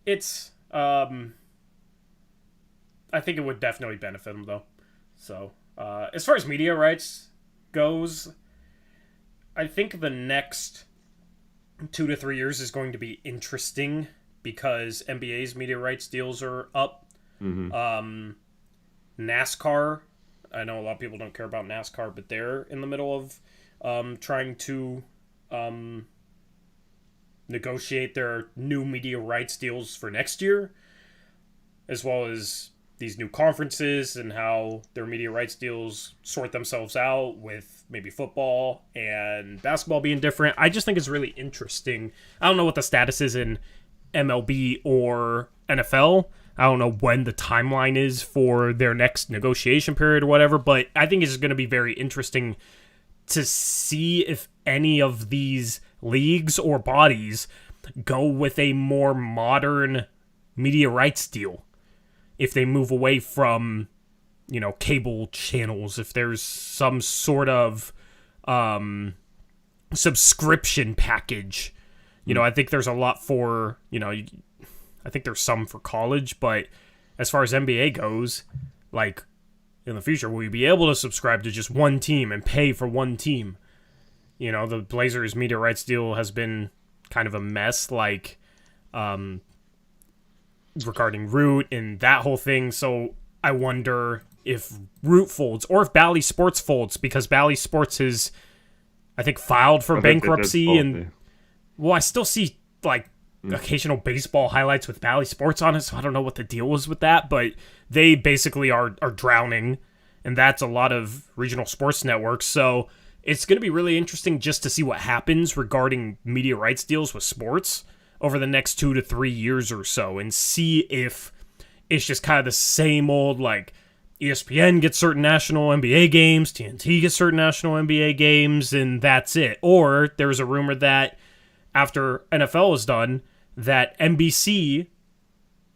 It's I think it would definitely benefit them, though. So, as far as media rights goes, I think the next 2 to 3 years is going to be interesting because NBA's media rights deals are up. Mm-hmm. NASCAR, I know a lot of people don't care about NASCAR, but they're in the middle of trying to negotiate their new media rights deals for next year, as well as these new conferences and how their media rights deals sort themselves out with maybe football and basketball being different. I just think it's really interesting. I don't know what the status is in MLB or NFL. I don't know when the timeline is for their next negotiation period or whatever, but I think it's going to be very interesting to see if any of these leagues or bodies go with a more modern media rights deal. If they move away from, cable channels, if there's some sort of subscription package, I think there's a lot for, I think there's some for college, but as far as NBA goes, in the future, will you be able to subscribe to just one team and pay for one team? The Blazers media rights deal has been kind of a mess, regarding Root and that whole thing. So I wonder if Root folds or if Bally Sports folds, because Bally Sports is, I think, filed for bankruptcy. And I still see occasional baseball highlights with Bally Sports on it. So I don't know what the deal was with that, but they basically are drowning, and that's a lot of regional sports networks. So it's going to be really interesting just to see what happens regarding media rights deals with sports over the next 2 to 3 years or so, and see if it's just kind of the same old, ESPN gets certain national NBA games, TNT gets certain national NBA games, and that's it. Or there was a rumor that after NFL was done, that NBC,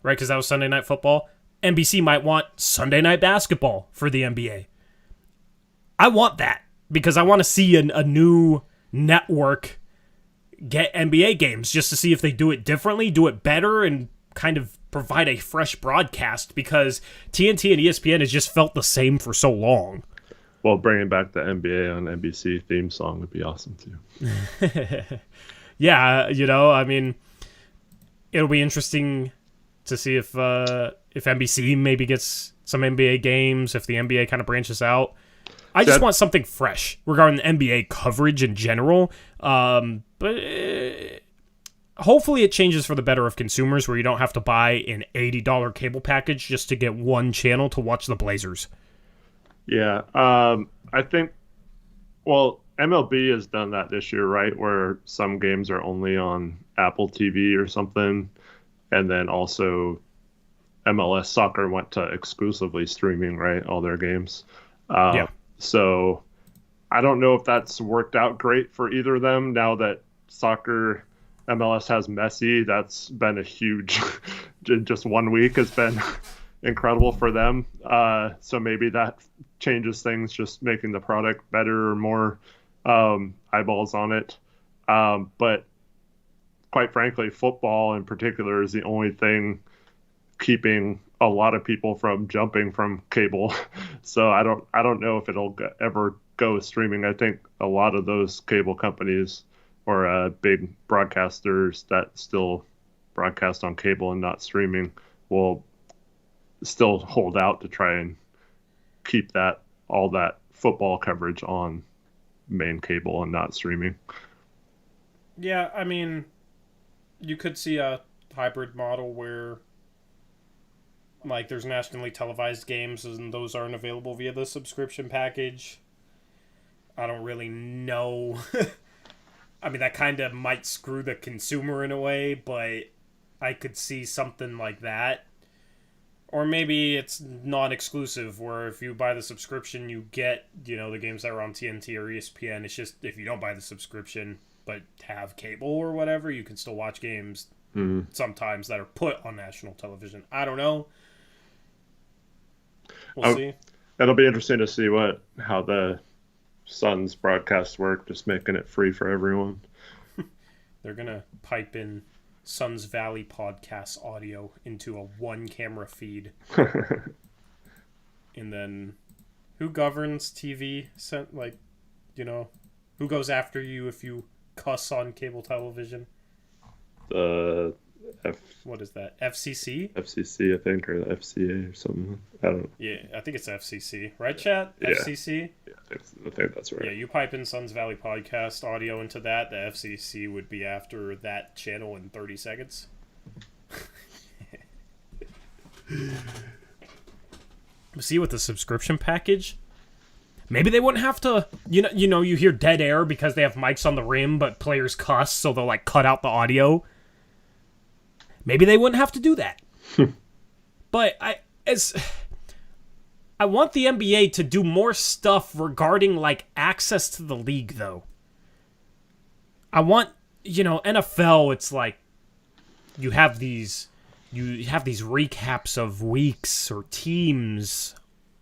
right, because that was Sunday Night Football, NBC might want Sunday Night Basketball for the NBA. I want that because I want to see a new network get NBA games just to see if they do it differently, do it better, and kind of provide a fresh broadcast because TNT and ESPN has just felt the same for so long. Well, bringing back the NBA on NBC theme song would be awesome too. Yeah, I mean, it'll be interesting to see if NBC maybe gets some NBA games, if the NBA kind of branches out. I just want something fresh regarding the NBA coverage in general. But hopefully it changes for the better of consumers where you don't have to buy an $80 cable package just to get one channel to watch the Blazers. Yeah. I think, well, MLB has done that this year, right? Where some games are only on Apple TV or something. And then also MLS Soccer went to exclusively streaming, right? All their games. Yeah. So I don't know if that's worked out great for either of them. Now that soccer MLS has Messi, that's been a huge, just 1 week has been incredible for them. So maybe that changes things, just making the product better or more eyeballs on it. But quite frankly, football in particular is the only thing keeping a lot of people from jumping from cable. So I don't know if it'll ever go streaming. I think a lot of those cable companies or big broadcasters that still broadcast on cable and not streaming will still hold out to try and keep all that football coverage on main cable and not streaming. Yeah, I mean, you could see a hybrid model where like there's nationally televised games and those aren't available via the subscription package. I don't really know. I mean, that kind of might screw the consumer in a way, but I could see something like that. Or maybe it's non-exclusive, where if you buy the subscription, you get, the games that are on TNT or ESPN. It's just, if you don't buy the subscription, but have cable or whatever, you can still watch games sometimes that are put on national television. I don't know. We'll see. It'll be interesting to see how the Suns broadcasts work, just making it free for everyone. They're going to pipe in Suns Valley podcast audio into a one-camera feed. And then who governs TV? Who goes after you if you cuss on cable television? What is that? FCC? FCC, I think, or the FCA or something. I don't know. Yeah, I think it's FCC. Right, chat? Yeah. FCC? Yeah, I think that's right. Yeah, you pipe in Suns Valley podcast audio into that. The FCC would be after that channel in 30 seconds. See, with the subscription package, maybe they wouldn't have to, you hear dead air because they have mics on the rim, but players cuss, so they'll cut out the audio. Maybe they wouldn't have to do that. But I want the NBA to do more stuff regarding access to the league, though. I want, NFL, it's you have these recaps of weeks or teams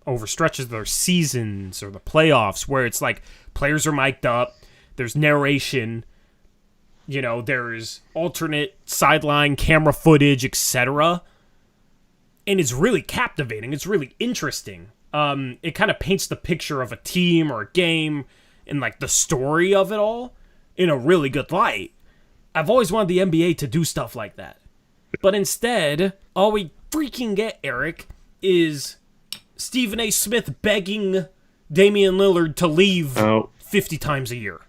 over stretches of their seasons or the playoffs where it's players are mic'd up, there's narration, there's alternate sideline camera footage, etc. And it's really captivating. It's really interesting. It kind of paints the picture of a team or a game and the story of it all in a really good light. I've always wanted the NBA to do stuff like that. But instead, all we freaking get, Eric, is Stephen A. Smith begging Damian Lillard to leave 50 times a year.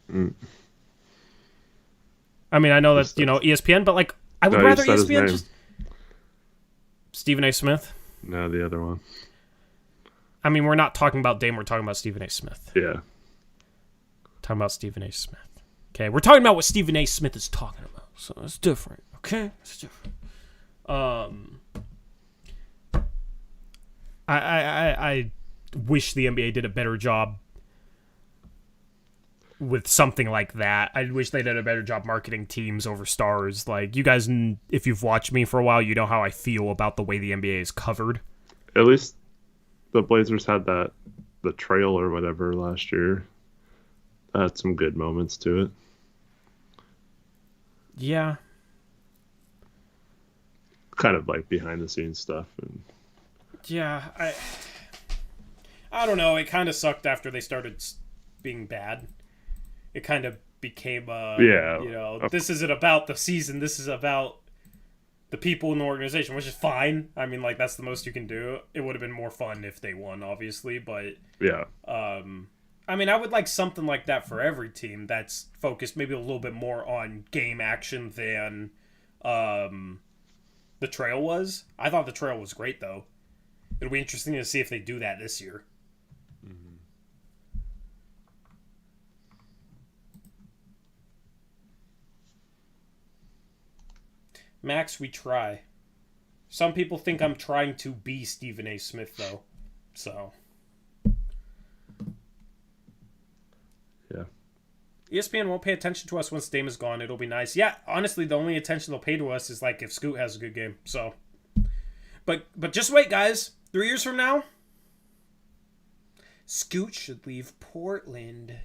I mean, I know that's, ESPN, but I would rather ESPN just... Stephen A. Smith? No, the other one. I mean, we're not talking about Dame, we're talking about Stephen A. Smith. Yeah. Talking about Stephen A. Smith. Okay, we're talking about what Stephen A. Smith is talking about, so it's different, okay? It's different. I wish the NBA did a better job with something like that. I wish they did a better job marketing teams over stars. Like, you guys, if you've watched me for a while, you know how I feel about the way the NBA is covered. At least the Blazers had the trail or whatever last year. That had some good moments to it. Yeah. Kind of like behind the scenes stuff. And yeah, I don't know. It kind of sucked after they started being bad. It kind of became this isn't about the season. This is about the people in the organization, which is fine. I mean, like, that's the most you can do. It would have been more fun if they won, obviously, but yeah. I mean, I would like something like that for every team that's focused maybe a little bit more on game action than the Trail was. I thought the Trail was great, though. It'll be interesting to see if they do that this year. Mm-hmm. Max, we try. Some people think I'm trying to be Stephen A. Smith, though. So. Yeah. ESPN won't pay attention to us once Dame is gone. It'll be nice. Yeah, honestly, the only attention they'll pay to us is like if Scoot has a good game. So, but just wait, guys. 3 years from now, Scoot should leave Portland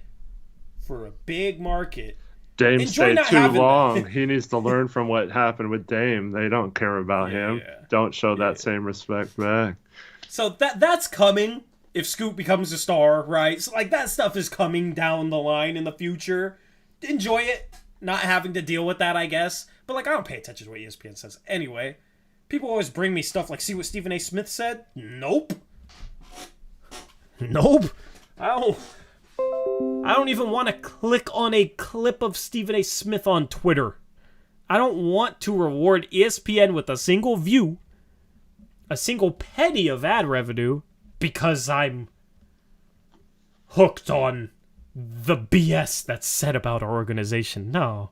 for a big market. Dame stayed too long. He needs to learn from what happened with Dame. They don't care about him. Yeah. Don't show that same respect back. So that's coming. If Scoot becomes a star, right? So, like, that stuff is coming down the line in the future. Enjoy it. Not having to deal with that, I guess. But, like, I don't pay attention to what ESPN says. Anyway, people always bring me stuff like, see what Stephen A. Smith said? Nope. Nope. I don't even want to click on a clip of Stephen A. Smith on Twitter. I don't want to reward ESPN with a single view, a single penny of ad revenue, because I'm hooked on the BS that's said about our organization. No,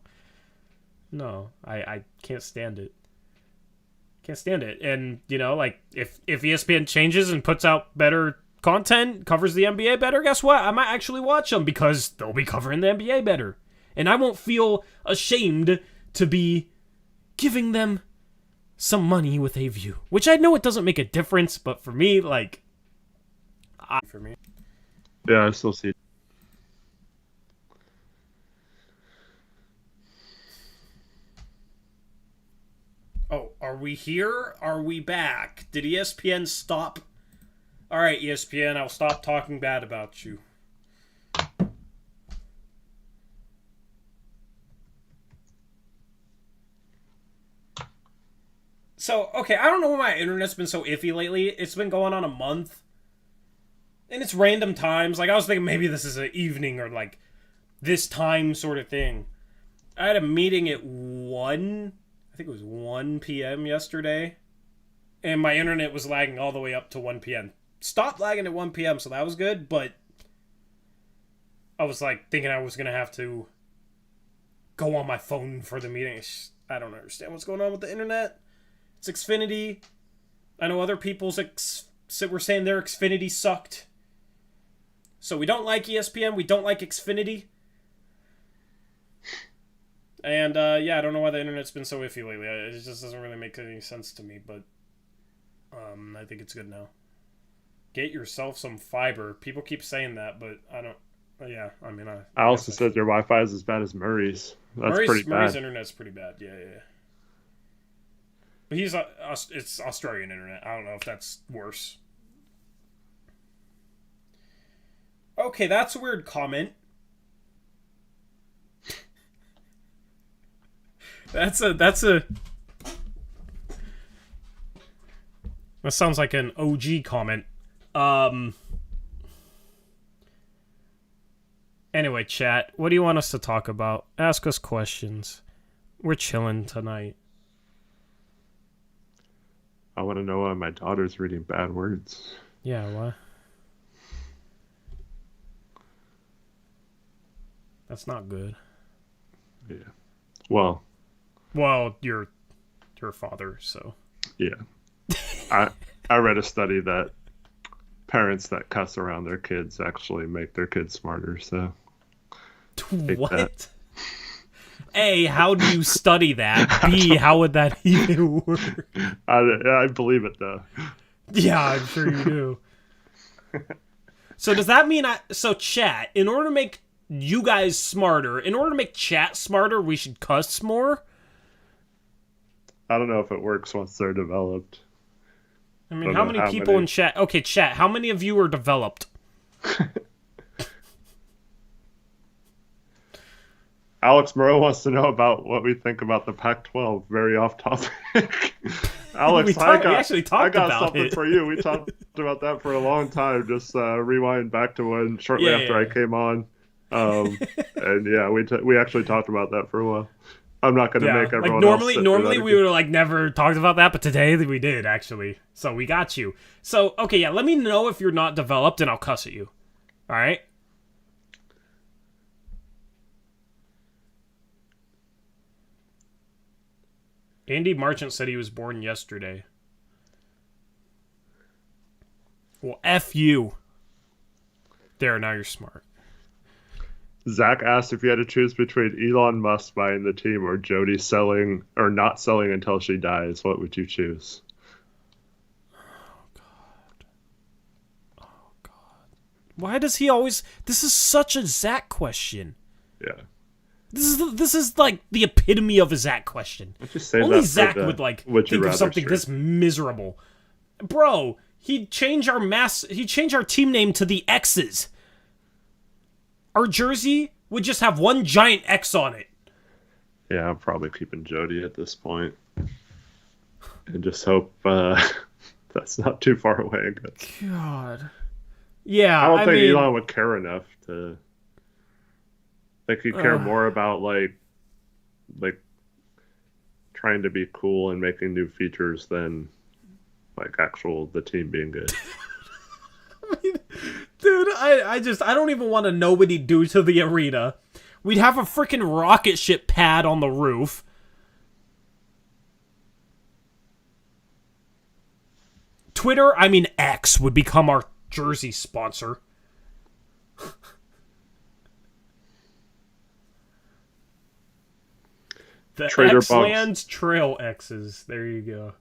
I can't stand it. Can't stand it. And, you know, like, if ESPN changes and puts out better content, covers the NBA better, guess what? I might actually watch them because they'll be covering the NBA better. And I won't feel ashamed to be giving them some money with a view. Which I know it doesn't make a difference, but for me, like... for me. Yeah, I still see it. Oh, are we here? Are we back? Did ESPN stop? All right, ESPN, I'll stop talking bad about you. So, okay, I don't know why my internet's been so iffy lately. It's been going on a month. And it's random times. Like, I was thinking maybe this is an evening or, like, this time sort of thing. I had a meeting at 1... I think it was 1 p.m. yesterday. And my internet was lagging all the way up to 1 p.m. Stopped lagging at 1 p.m., so that was good, but I was, like, thinking I was going to have to go on my phone for the meeting. I don't understand what's going on with the internet. It's Xfinity. I know other people's were saying their Xfinity sucked. So we don't like ESPN. We don't like Xfinity. And, yeah, I don't know why the internet's been so iffy lately. It just doesn't really make any sense to me, but I think it's good now. Get yourself some fiber. People keep saying that, but I don't... Yeah, I mean... I also said your Wi-Fi is as bad as Murray's. That's pretty bad. Murray's internet's pretty bad, yeah. But it's Australian internet. I don't know if that's worse. Okay, that's a weird comment. That sounds like an OG comment. Anyway, chat, what do you want us to talk about? Ask us questions. We're chilling tonight. I want to know why my daughter's reading bad words. Yeah, what? That's not good. Yeah. Well, you're her father, so. Yeah. I read a study that parents that cuss around their kids actually make their kids smarter. So What? That. A, how do you study that? B, how would that even work? I believe it though. Yeah, I'm sure you do. So does that mean so chat, in order to make you guys smarter, in order to make chat smarter, we should cuss more? I don't know if it works once they're developed. I mean, how many people in chat? Okay, chat, how many of you are developed? Alex Moreau wants to know about what we think about the Pac-12. Very off topic. Alex, we actually talked I got about something it. for you. We talked about that for a long time. Just rewind back to when shortly after I came on. And yeah, we actually talked about that for a while. I'm not going to make everyone else normally we would have like never talked about that, but today we did actually. So we got you. So okay, yeah, let me know if you're not developed, and I'll cuss at you. All right. Andy Marchant said he was born yesterday. Well, F you. There, now you're smart. Zach asked if you had to choose between Elon Musk buying the team or Jody selling or not selling until she dies. What would you choose? Oh, God. Why does he always... This is such a Zach question. Yeah. This is like the epitome of a Zach question. Only Zach would like think of something this miserable. Bro, he'd change our team name to the X's. Our jersey would just have one giant X on it. Yeah, I'm probably keeping Jody at this point. And just hope that's not too far away, I guess. God. Yeah, I don't think Elon would care enough to... Like, he'd care more about, like trying to be cool and making new features than, like, the team being good. I mean, dude, I don't even want to know what he'd do to the arena. We'd have a freaking rocket ship pad on the roof. X would become our jersey sponsor. The X-Lands Trail X's. There you go.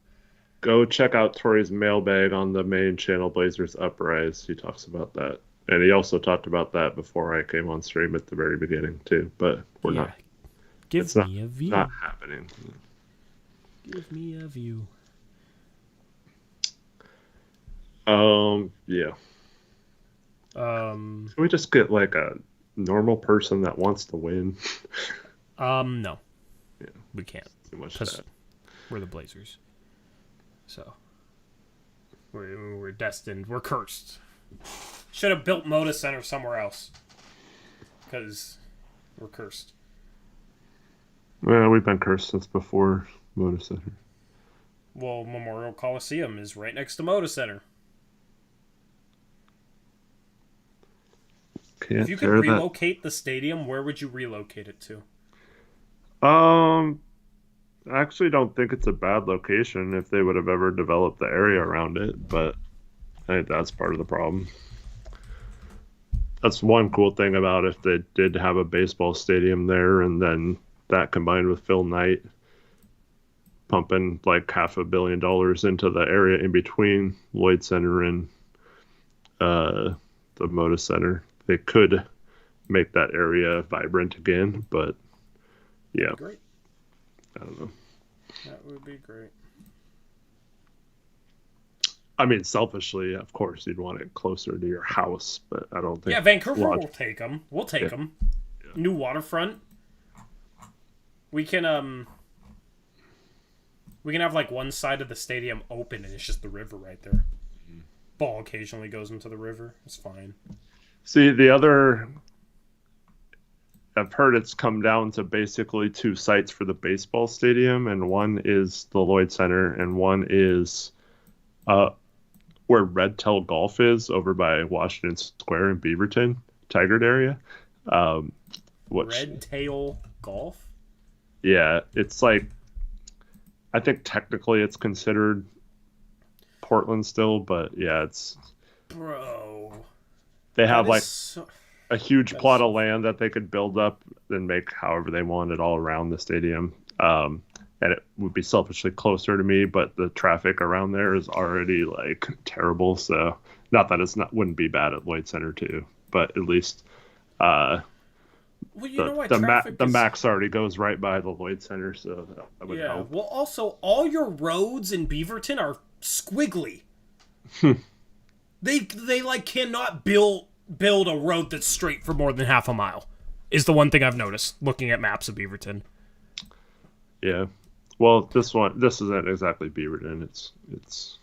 Go check out Tori's mailbag on the main channel, Blazers Uprise. He talks about that. And he also talked about that before I came on stream at the very beginning, too. But we're not. Give me a view. Not happening. Give me a view. Yeah. Can we just get, like, a normal person that wants to win? No. Yeah. We can't. Too much because we're the Blazers. So we're destined. We're cursed. Should have built Moda Center somewhere else. Because we're cursed. Well, we've been cursed since before Moda Center. Well, Memorial Coliseum is right next to Moda Center. If you could relocate the stadium, where would you relocate it to? I actually don't think it's a bad location if they would have ever developed the area around it, but I think that's part of the problem. That's one cool thing about if they did have a baseball stadium there, and then that combined with Phil Knight pumping like $500 million into the area in between Lloyd Center and the Moda Center. They could make that area vibrant again, but yeah. Great. I don't know. That would be great. I mean, selfishly, of course, you'd want it closer to your house, but I don't think... Yeah, Vancouver will take them. We'll take them. Yeah. New waterfront. We can have, like, one side of the stadium open, and it's just the river right there. Mm-hmm. Ball occasionally goes into the river. It's fine. See, the other... I've heard it's come down to basically two sites for the baseball stadium, and one is the Lloyd Center, and one is where Red Tail Golf is over by Washington Square in Beaverton, Tigard area. Red Tail Golf? Yeah, it's like, I think technically it's considered Portland still, but yeah, it's Bro. They have That like is so... a huge plot of land that they could build up and make however they wanted all around the stadium. And it would be selfishly closer to me, but the traffic around there is already like terrible. So not that wouldn't be bad at Lloyd Center too, but at least Well, you know why traffic the is... Max already goes right by the Lloyd Center, so that would help. Well, also, all your roads in Beaverton are squiggly. They like cannot build a road that's straight for more than half a mile. Is the one thing I've noticed looking at maps of Beaverton. Yeah. Well, this isn't exactly Beaverton. It's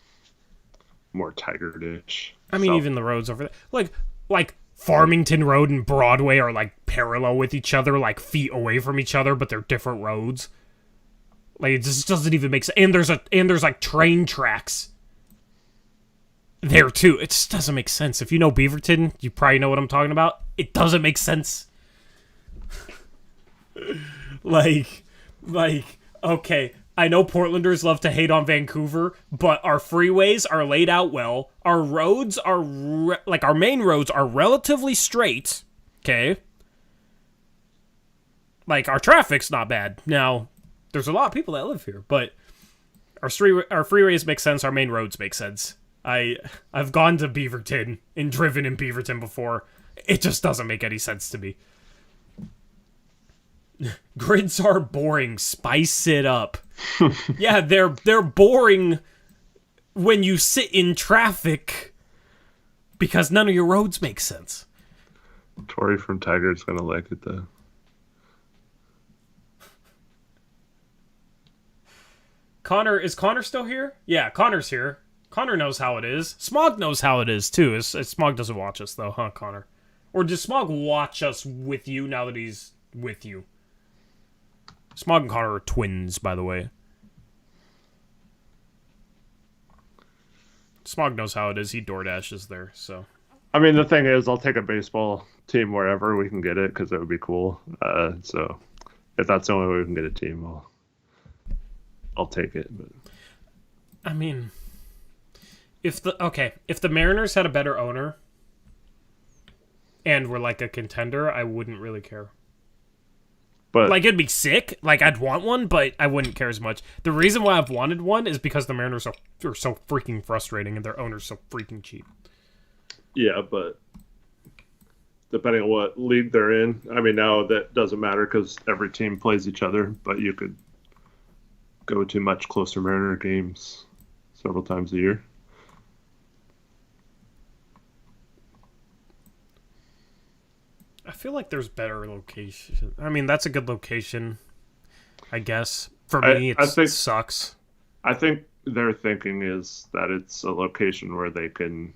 more Tigard-ish. I mean, even the roads over there, like Farmington Road and Broadway are like parallel with each other, like feet away from each other, but they're different roads. Like it just doesn't even make sense. And there's like train tracks there too. It just doesn't make sense. If you know Beaverton, you probably know what I'm talking about. It doesn't make sense. like, okay, I know Portlanders love to hate on Vancouver, but our freeways are laid out well. Our roads are, our main roads are relatively straight, okay? Like, our traffic's not bad. Now, there's a lot of people that live here, but our freeways make sense, our main roads make sense. I've gone to Beaverton and driven in Beaverton before. It just doesn't make any sense to me. Grids are boring. Spice it up. Yeah, they're boring when you sit in traffic because none of your roads make sense. Tori from Tigard's gonna like it though. Is Connor still here? Yeah, Connor's here. Connor knows how it is. Smog knows how it is too. Smog doesn't watch us though, huh, Connor? Or does Smog watch us with you now that he's with you? Smog and Connor are twins, by the way. Smog knows how it is. He DoorDashes there, so. I mean, the thing is, I'll take a baseball team wherever we can get it because it would be cool. So if that's the only way we can get a team, I'll take it. But I mean, if the Mariners had a better owner and were like a contender, I wouldn't really care. But like, it'd be sick. Like, I'd want one, but I wouldn't care as much. The reason why I've wanted one is because the Mariners are so freaking frustrating and their owner's so freaking cheap. Yeah, but depending on what league they're in, I mean, now that doesn't matter because every team plays each other, but you could go to much closer Mariner games several times a year. I feel like there's better location. I mean, that's a good location, I guess. For me, it sucks. I think their thinking is that it's a location where they can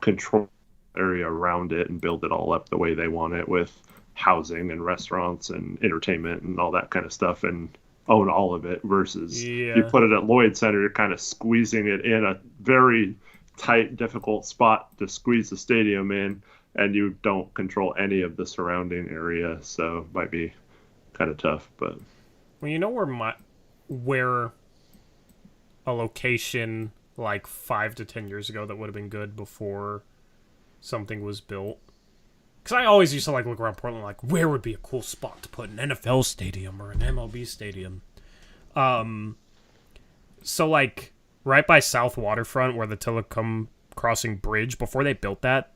control the area around it and build it all up the way they want it with housing and restaurants and entertainment and all that kind of stuff and own all of it versus you put it at Lloyd Center, you're kind of squeezing it in a very tight, difficult spot to squeeze the stadium in. And you don't control any of the surrounding area, so it might be kind of tough. But well, you know where a location like 5 to 10 years ago that would have been good before something was built. Because I always used to like look around Portland like where would be a cool spot to put an NFL stadium or an MLB stadium. So like right by South Waterfront where the Tillicum Crossing Bridge, before they built that.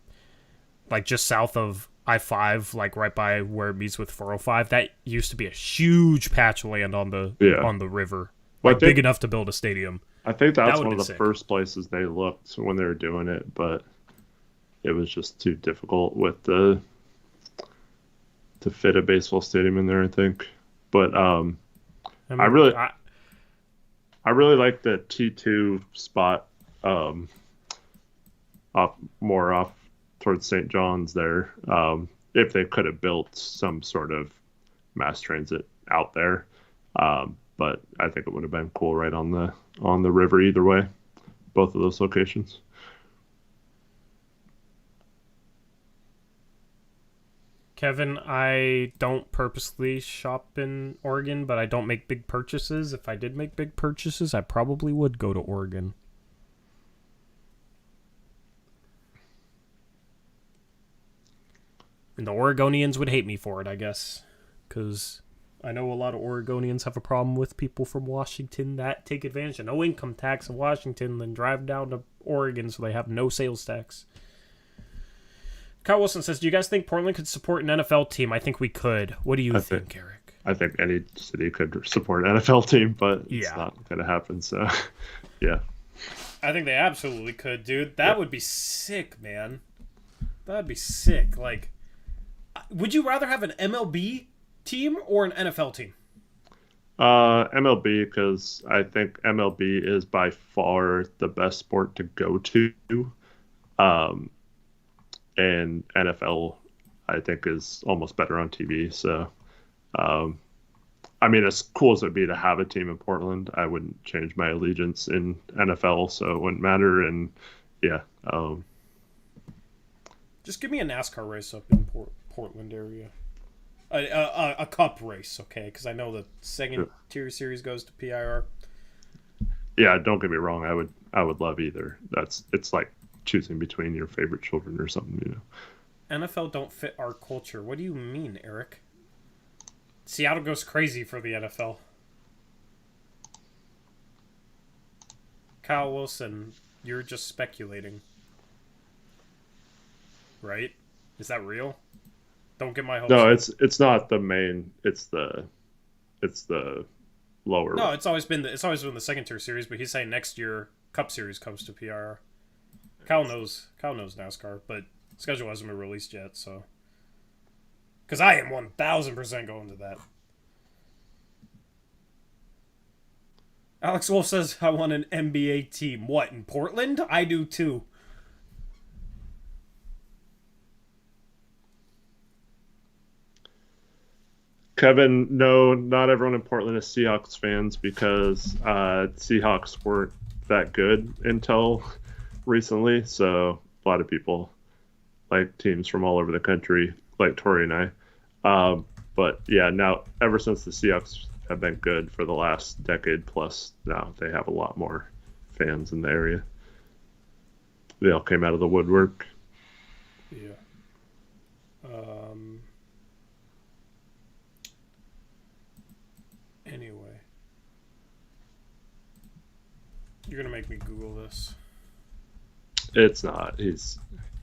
Like, just south of I-5, like, right by where it meets with 405, that used to be a huge patch of land on the river. Like, big enough to build a stadium. I think that's one of the first places they looked when they were doing it, but it was just too difficult to fit a baseball stadium in there, I think. But I really like the T2 spot off towards St. John's there. If they could have built some sort of mass transit out there, but I think it would have been cool right on the river either way, both of those locations. Kevin, I don't purposely shop in Oregon, but I don't make big purchases. If I did make big purchases, I probably would go to Oregon. And the Oregonians would hate me for it, I guess. Because I know a lot of Oregonians have a problem with people from Washington that take advantage of no income tax in Washington, then drive down to Oregon so they have no sales tax. Kyle Wilson says, do you guys think Portland could support an NFL team? I think we could. What do you think, Eric? I think any city could support an NFL team, but it's not going to happen. So, yeah. I think they absolutely could, dude. That would be sick, man. That'd be sick. Like, would you rather have an MLB team or an NFL team? MLB, because I think MLB is by far the best sport to go to. And NFL, I think, is almost better on TV. So, I mean, as cool as it would be to have a team in Portland, I wouldn't change my allegiance in NFL, so it wouldn't matter. And yeah. Just give me a NASCAR race up in Portland area. A cup race, okay? Because I know the second tier series goes to PIR. Yeah, don't get me wrong. I would love either. It's like choosing between your favorite children or something, you know. NFL don't fit our culture. What do you mean, Eric? Seattle goes crazy for the NFL. Kyle Wilson, you're just speculating. Right? Is that real? Don't get my hopes. No, it's not the main. It's the lower. No, it's always been the second tier series, but he's saying next year Cup Series comes to PIR. Kyle knows NASCAR, but schedule hasn't been released yet, so. Because I am 1,000% going to that. Alex Wolf says, I want an NBA team. What, in Portland? I do too. Kevin, no, not everyone in Portland is Seahawks fans because Seahawks weren't that good until recently. So a lot of people like teams from all over the country, like Tori and I. But yeah, now ever since the Seahawks have been good for the last decade plus, now they have a lot more fans in the area. They all came out of the woodwork. Yeah. Anyway. You're going to make me Google this. It's not.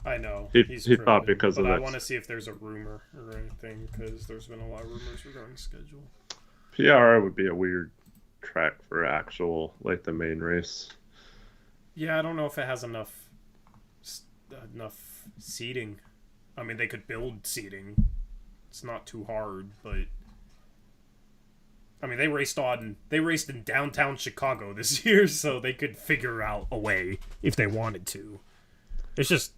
I know. He thought because of that. I want to see if there's a rumor or anything, because there's been a lot of rumors regarding schedule. PRI would be a weird track for actual, like the main race. Yeah, I don't know if it has enough seating. I mean, they could build seating. It's not too hard, but I mean, they raced in downtown Chicago this year, so they could figure out a way if they wanted to. It's just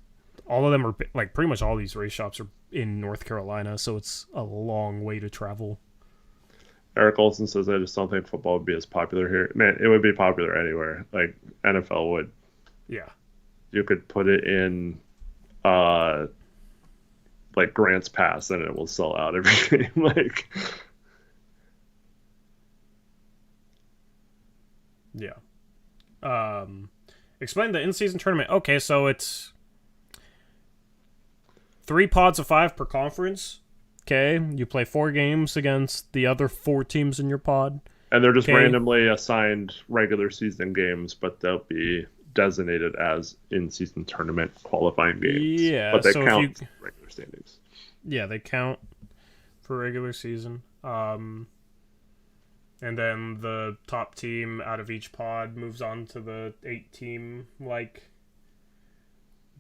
all of them are like pretty much all these race shops are in North Carolina, so it's a long way to travel. Eric Olson says, I just don't think football would be as popular here. Man, it would be popular anywhere. Like NFL would. Yeah. You could put it in like Grants Pass and it will sell out every game. Like, yeah. Explain the in-season tournament. Okay, so it's 3 pods of 5 per conference. Okay, you play 4 games against the other 4 teams in your pod. And they're just randomly assigned regular season games, but they'll be designated as in-season tournament qualifying games. Yeah, but they count for regular standings. Yeah, they count for regular season. And then the top team out of each pod moves on to the 8-team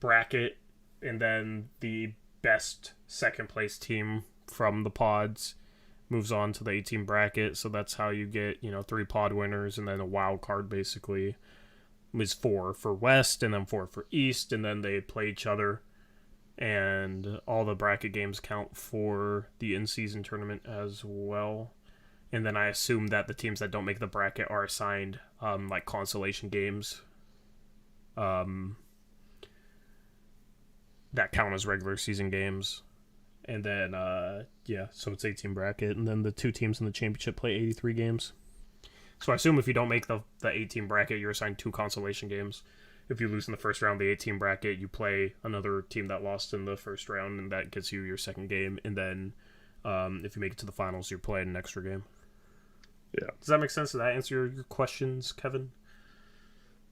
bracket, and then the best second place team from the pods moves on to the 8-team bracket. So that's how you get 3 pod winners, and then a wild card basically is 4 for West and then 4 for East, and then they play each other, and all the bracket games count for the in-season tournament as well. And then I assume that the teams that don't make the bracket are assigned consolation games that count as regular season games. And then so it's 8-team bracket, and then the 2 teams in the championship play 83 games. So I assume if you don't make the 8-team bracket, you're assigned 2 consolation games. if you lose in the first round of the 8-team bracket, you play another team that lost in the first round, and that gets you your second game. And then if you make it to the finals, you're playing an extra game. Yeah. Does that make sense? Does that answer your questions, Kevin?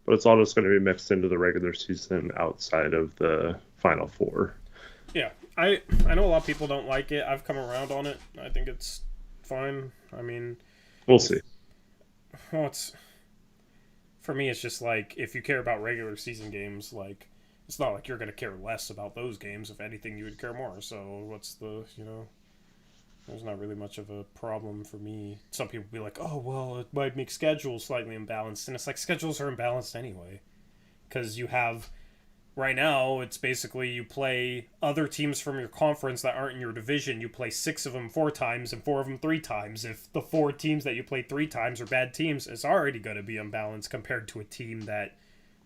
But it's all just going to be mixed into the regular season outside of the Final Four. Yeah. I know a lot of people don't like it. I've come around on it. I think it's fine. I mean... We'll see. Well, for me, it's just like, if you care about regular season games, like, it's not like you're going to care less about those games. If anything, you would care more. So what's the, there's not really much of a problem for me. Some people be like, oh, well, it might make schedules slightly imbalanced. And it's like, schedules are imbalanced anyway. Because you have, right now, it's basically you play other teams from your conference that aren't in your division. You play 6 of them 4 times and 4 of them 3 times. If the 4 teams that you play 3 times are bad teams, it's already going to be unbalanced compared to a team that,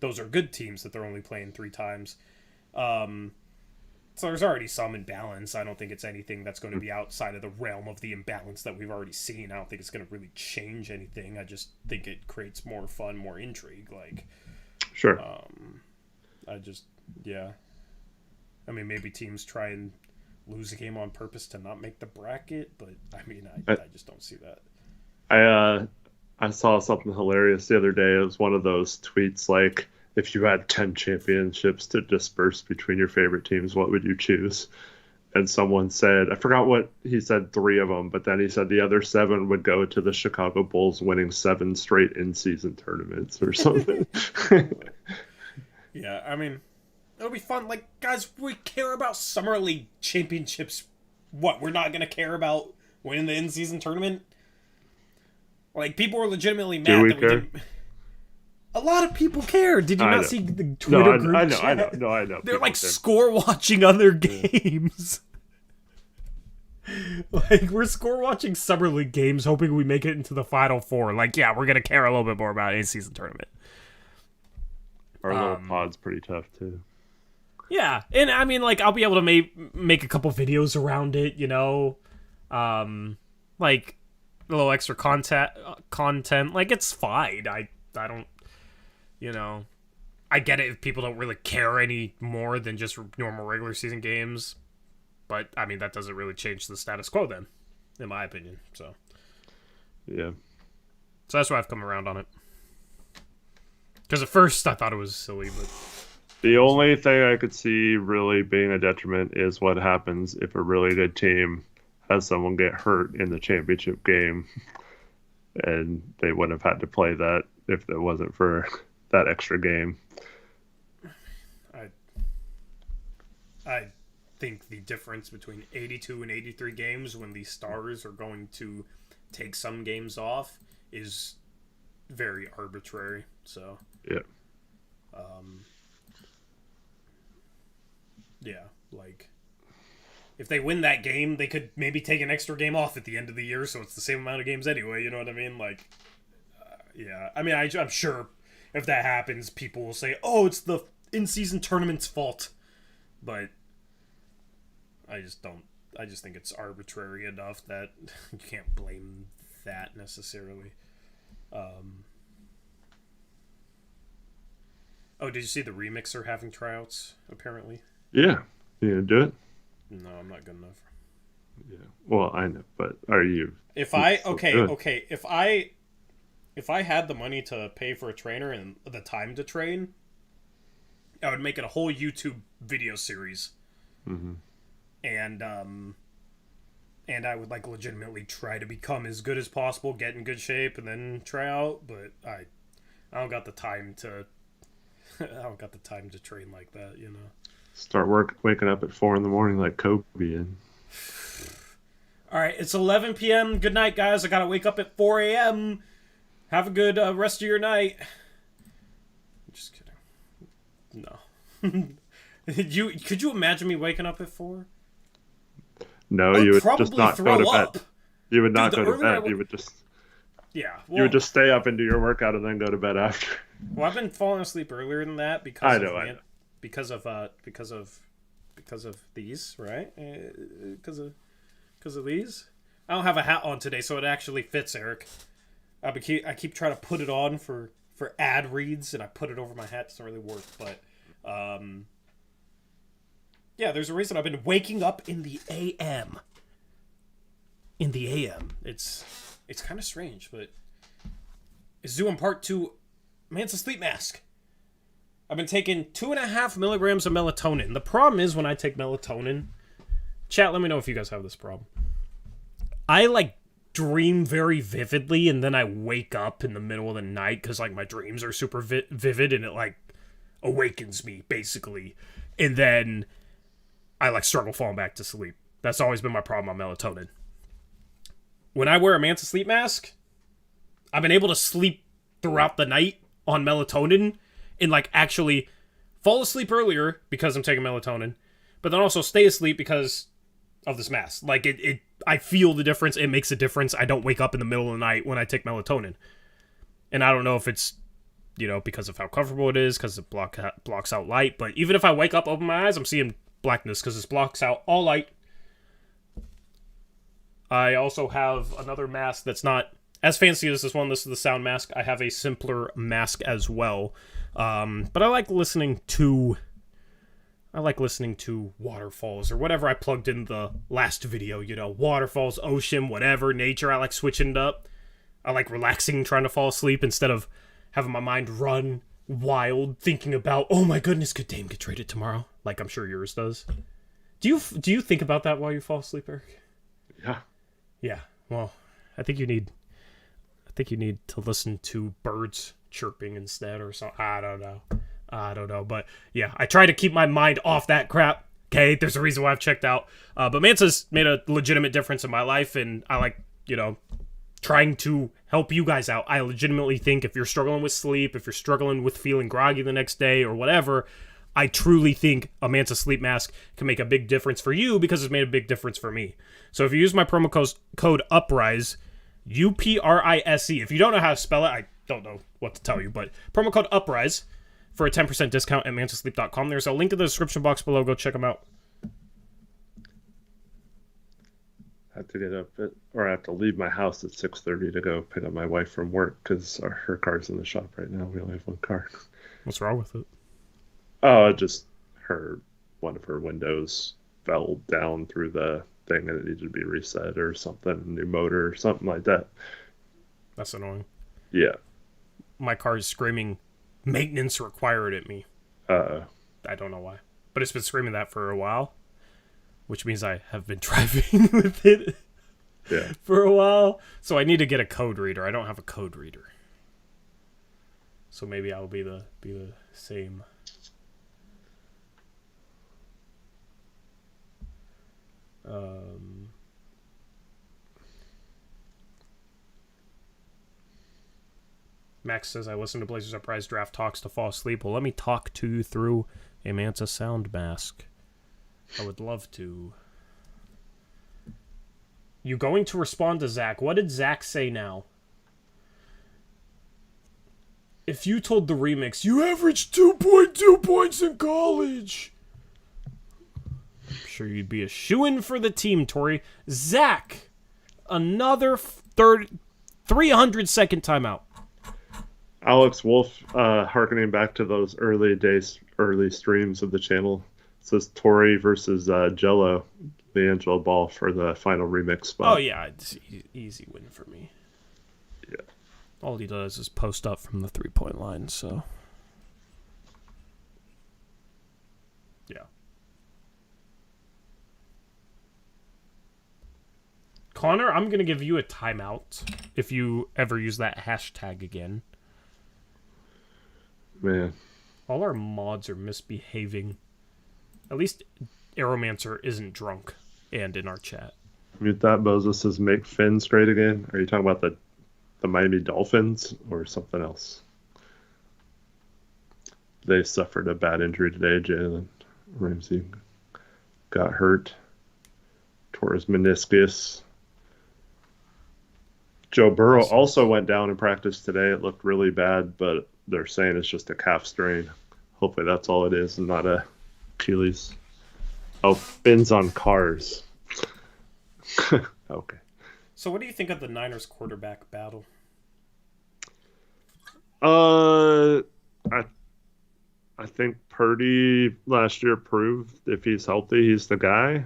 those are good teams that they're only playing 3 times. So there's already some imbalance. I don't think it's anything that's going to be outside of the realm of the imbalance that we've already seen. I don't think it's going to really change anything. I just think it creates more fun, more intrigue. Like, sure. Yeah. I mean, maybe teams try and lose a game on purpose to not make the bracket, but I mean, I just don't see that. I saw something hilarious the other day. It was one of those tweets like, if you had 10 championships to disperse between your favorite teams, what would you choose? And someone said, I forgot what he said, 3 of them, but then he said the other 7 would go to the Chicago Bulls winning 7 straight in-season tournaments or something. Yeah, I mean, it'll be fun. Like, guys, we care about Summer League championships. What, we're not going to care about winning the in-season tournament? Like, people were legitimately mad that we didn't... A lot of people care. Did you not see the Twitter group chat? I know. They're like score watching other games. Like, we're score watching Summer League games, hoping we make it into the Final Four. Like, yeah, we're gonna care a little bit more about in-season tournament. Our little pod's pretty tough too. Yeah, and I mean, like, I'll be able to make a couple videos around it. Like a little extra content. Like, it's fine. I don't. I get it if people don't really care any more than just normal regular season games. But, I mean, that doesn't really change the status quo then, in my opinion. So, yeah. So that's why I've come around on it. Because at first I thought it was silly, but... The only thing I could see really being a detriment is what happens if a really good team has someone get hurt in the championship game. And they wouldn't have had to play that if it wasn't for... that extra game. I think the difference between 82 and 83 games when the stars are going to take some games off is very arbitrary. So yeah. Yeah, like if they win that game, they could maybe take an extra game off at the end of the year, so it's the same amount of games anyway. You know what I mean? Like, yeah. I mean, I'm sure. If that happens, people will say, oh, it's the in-season tournament's fault. But I just think it's arbitrary enough that you can't blame that necessarily. Oh, did you see the Remixer having tryouts, apparently? Yeah. You gonna do it? No, I'm not good enough. Yeah. Well, I know, but are you... If I had the money to pay for a trainer and the time to train, I would make it a whole YouTube video series. Mm-hmm. And I would like legitimately try to become as good as possible, get in good shape, and then try out. But I don't got the time to. I don't got the time to train like that, Start waking up at 4 a.m. like Kobe and. All right, it's 11 p.m. Good night, guys. I gotta wake up at 4 a.m. Have a good rest of your night. Just kidding. No. Could you imagine me waking up at 4? No, you would just not go to bed. You would not go to bed. You would just... Yeah. Well, you would just stay up and do your workout and then go to bed after. Well, I've been falling asleep earlier than that because I know. Because of these, right? Because of these. I don't have a hat on today, so it actually fits, Eric. I keep trying to put it on for for ad reads, and I put it over my hat. It doesn't really work, but yeah, there's a reason I've been waking up in the AM. In the AM. It's kind of strange, but it's due in part to Mansa sleep mask. I've been taking 2.5 milligrams of melatonin. The problem is when I take melatonin, chat, let me know if you guys have this problem. I, like, dream very vividly, and then I wake up in the middle of the night because, like, my dreams are super vivid, and it, like, awakens me, basically. And then I, like, struggle falling back to sleep. That's always been my problem on melatonin. When I wear a Mansa sleep mask, I've been able to sleep throughout the night on melatonin and, like, actually fall asleep earlier because I'm taking melatonin, but then also stay asleep because of this mask. Like, I feel the difference. It makes a difference. I don't wake up in the middle of the night when I take melatonin. And I don't know if it's, you know, because of how comfortable it is, because it blocks out light, but even if I wake up, open my eyes, I'm seeing blackness because this blocks out all light. I also have another mask that's not as fancy as this one. This is the sound mask. I have a simpler mask as well. But I like listening to waterfalls or whatever I plugged in the last video, you know, waterfalls, ocean, whatever, nature. I like switching it up. I like relaxing, trying to fall asleep instead of having my mind run wild, thinking about, oh my goodness, could Dame get traded tomorrow? Like I'm sure yours does. Do you think about that while you fall asleep, Eric? Yeah. Yeah. Well, I think you need to listen to birds chirping instead or something. I don't know. But yeah, I try to keep my mind off that crap. Okay, there's a reason why I've checked out. But Mansa's made a legitimate difference in my life, and I like, you know, trying to help you guys out. I legitimately think if you're struggling with sleep, if you're struggling with feeling groggy the next day or whatever, I truly think a Mansa sleep mask can make a big difference for you because it's made a big difference for me. So if you use my promo code UPRISE, UPRISE, if you don't know how to spell it, I don't know what to tell you, but promo code UPRISE for a 10% discount at mansasleep.com. There's a link in the description box below. Go check them out. I have to get up I have to leave my house at 6:30 to go pick up my wife from work because her car's in the shop right now. We only have one car. What's wrong with it? Oh, just one of her windows fell down through the thing and it needed to be reset or something, new motor or something like that. That's annoying. Yeah. My car is screaming maintenance required at me. I don't know why. But it's been screaming that for a while, which means I have been driving with it for a while. So I need to get a code reader. I don't have a code reader. So maybe I'll be the same. Max says, I listen to Blazers Uprise draft talks to fall asleep. Well, let me talk to you through a Mansa sound mask. I would love to. You going to respond to Zach? What did Zach say now? If you told the remix, you averaged 2.2 points in college, I'm sure you'd be a shoo-in for the team, Tori. Zach, another 300-second timeout. Alex Wolf, harkening back to those early streams of the channel, says Tori versus Jello, LiAngelo Ball for the final remix spot. Oh, yeah, it's easy win for me. Yeah. All he does is post up from the three-point line, so. Yeah. Connor, I'm going to give you a timeout if you ever use that hashtag again. Man. All our mods are misbehaving. At least Aeromancer isn't drunk and in our chat. Mute that. Bozo says make fins great again. Are you talking about the Miami Dolphins or something else? They suffered a bad injury today. Jalen Ramsey got hurt. Tore his meniscus. Joe Burrow also went down in practice today. It looked really bad, but they're saying it's just a calf strain. Hopefully that's all it is and not a Achilles. Oh, fins on cars. Okay. So what do you think of the Niners quarterback battle? Uh, I I think Purdy last year proved if he's healthy, he's the guy.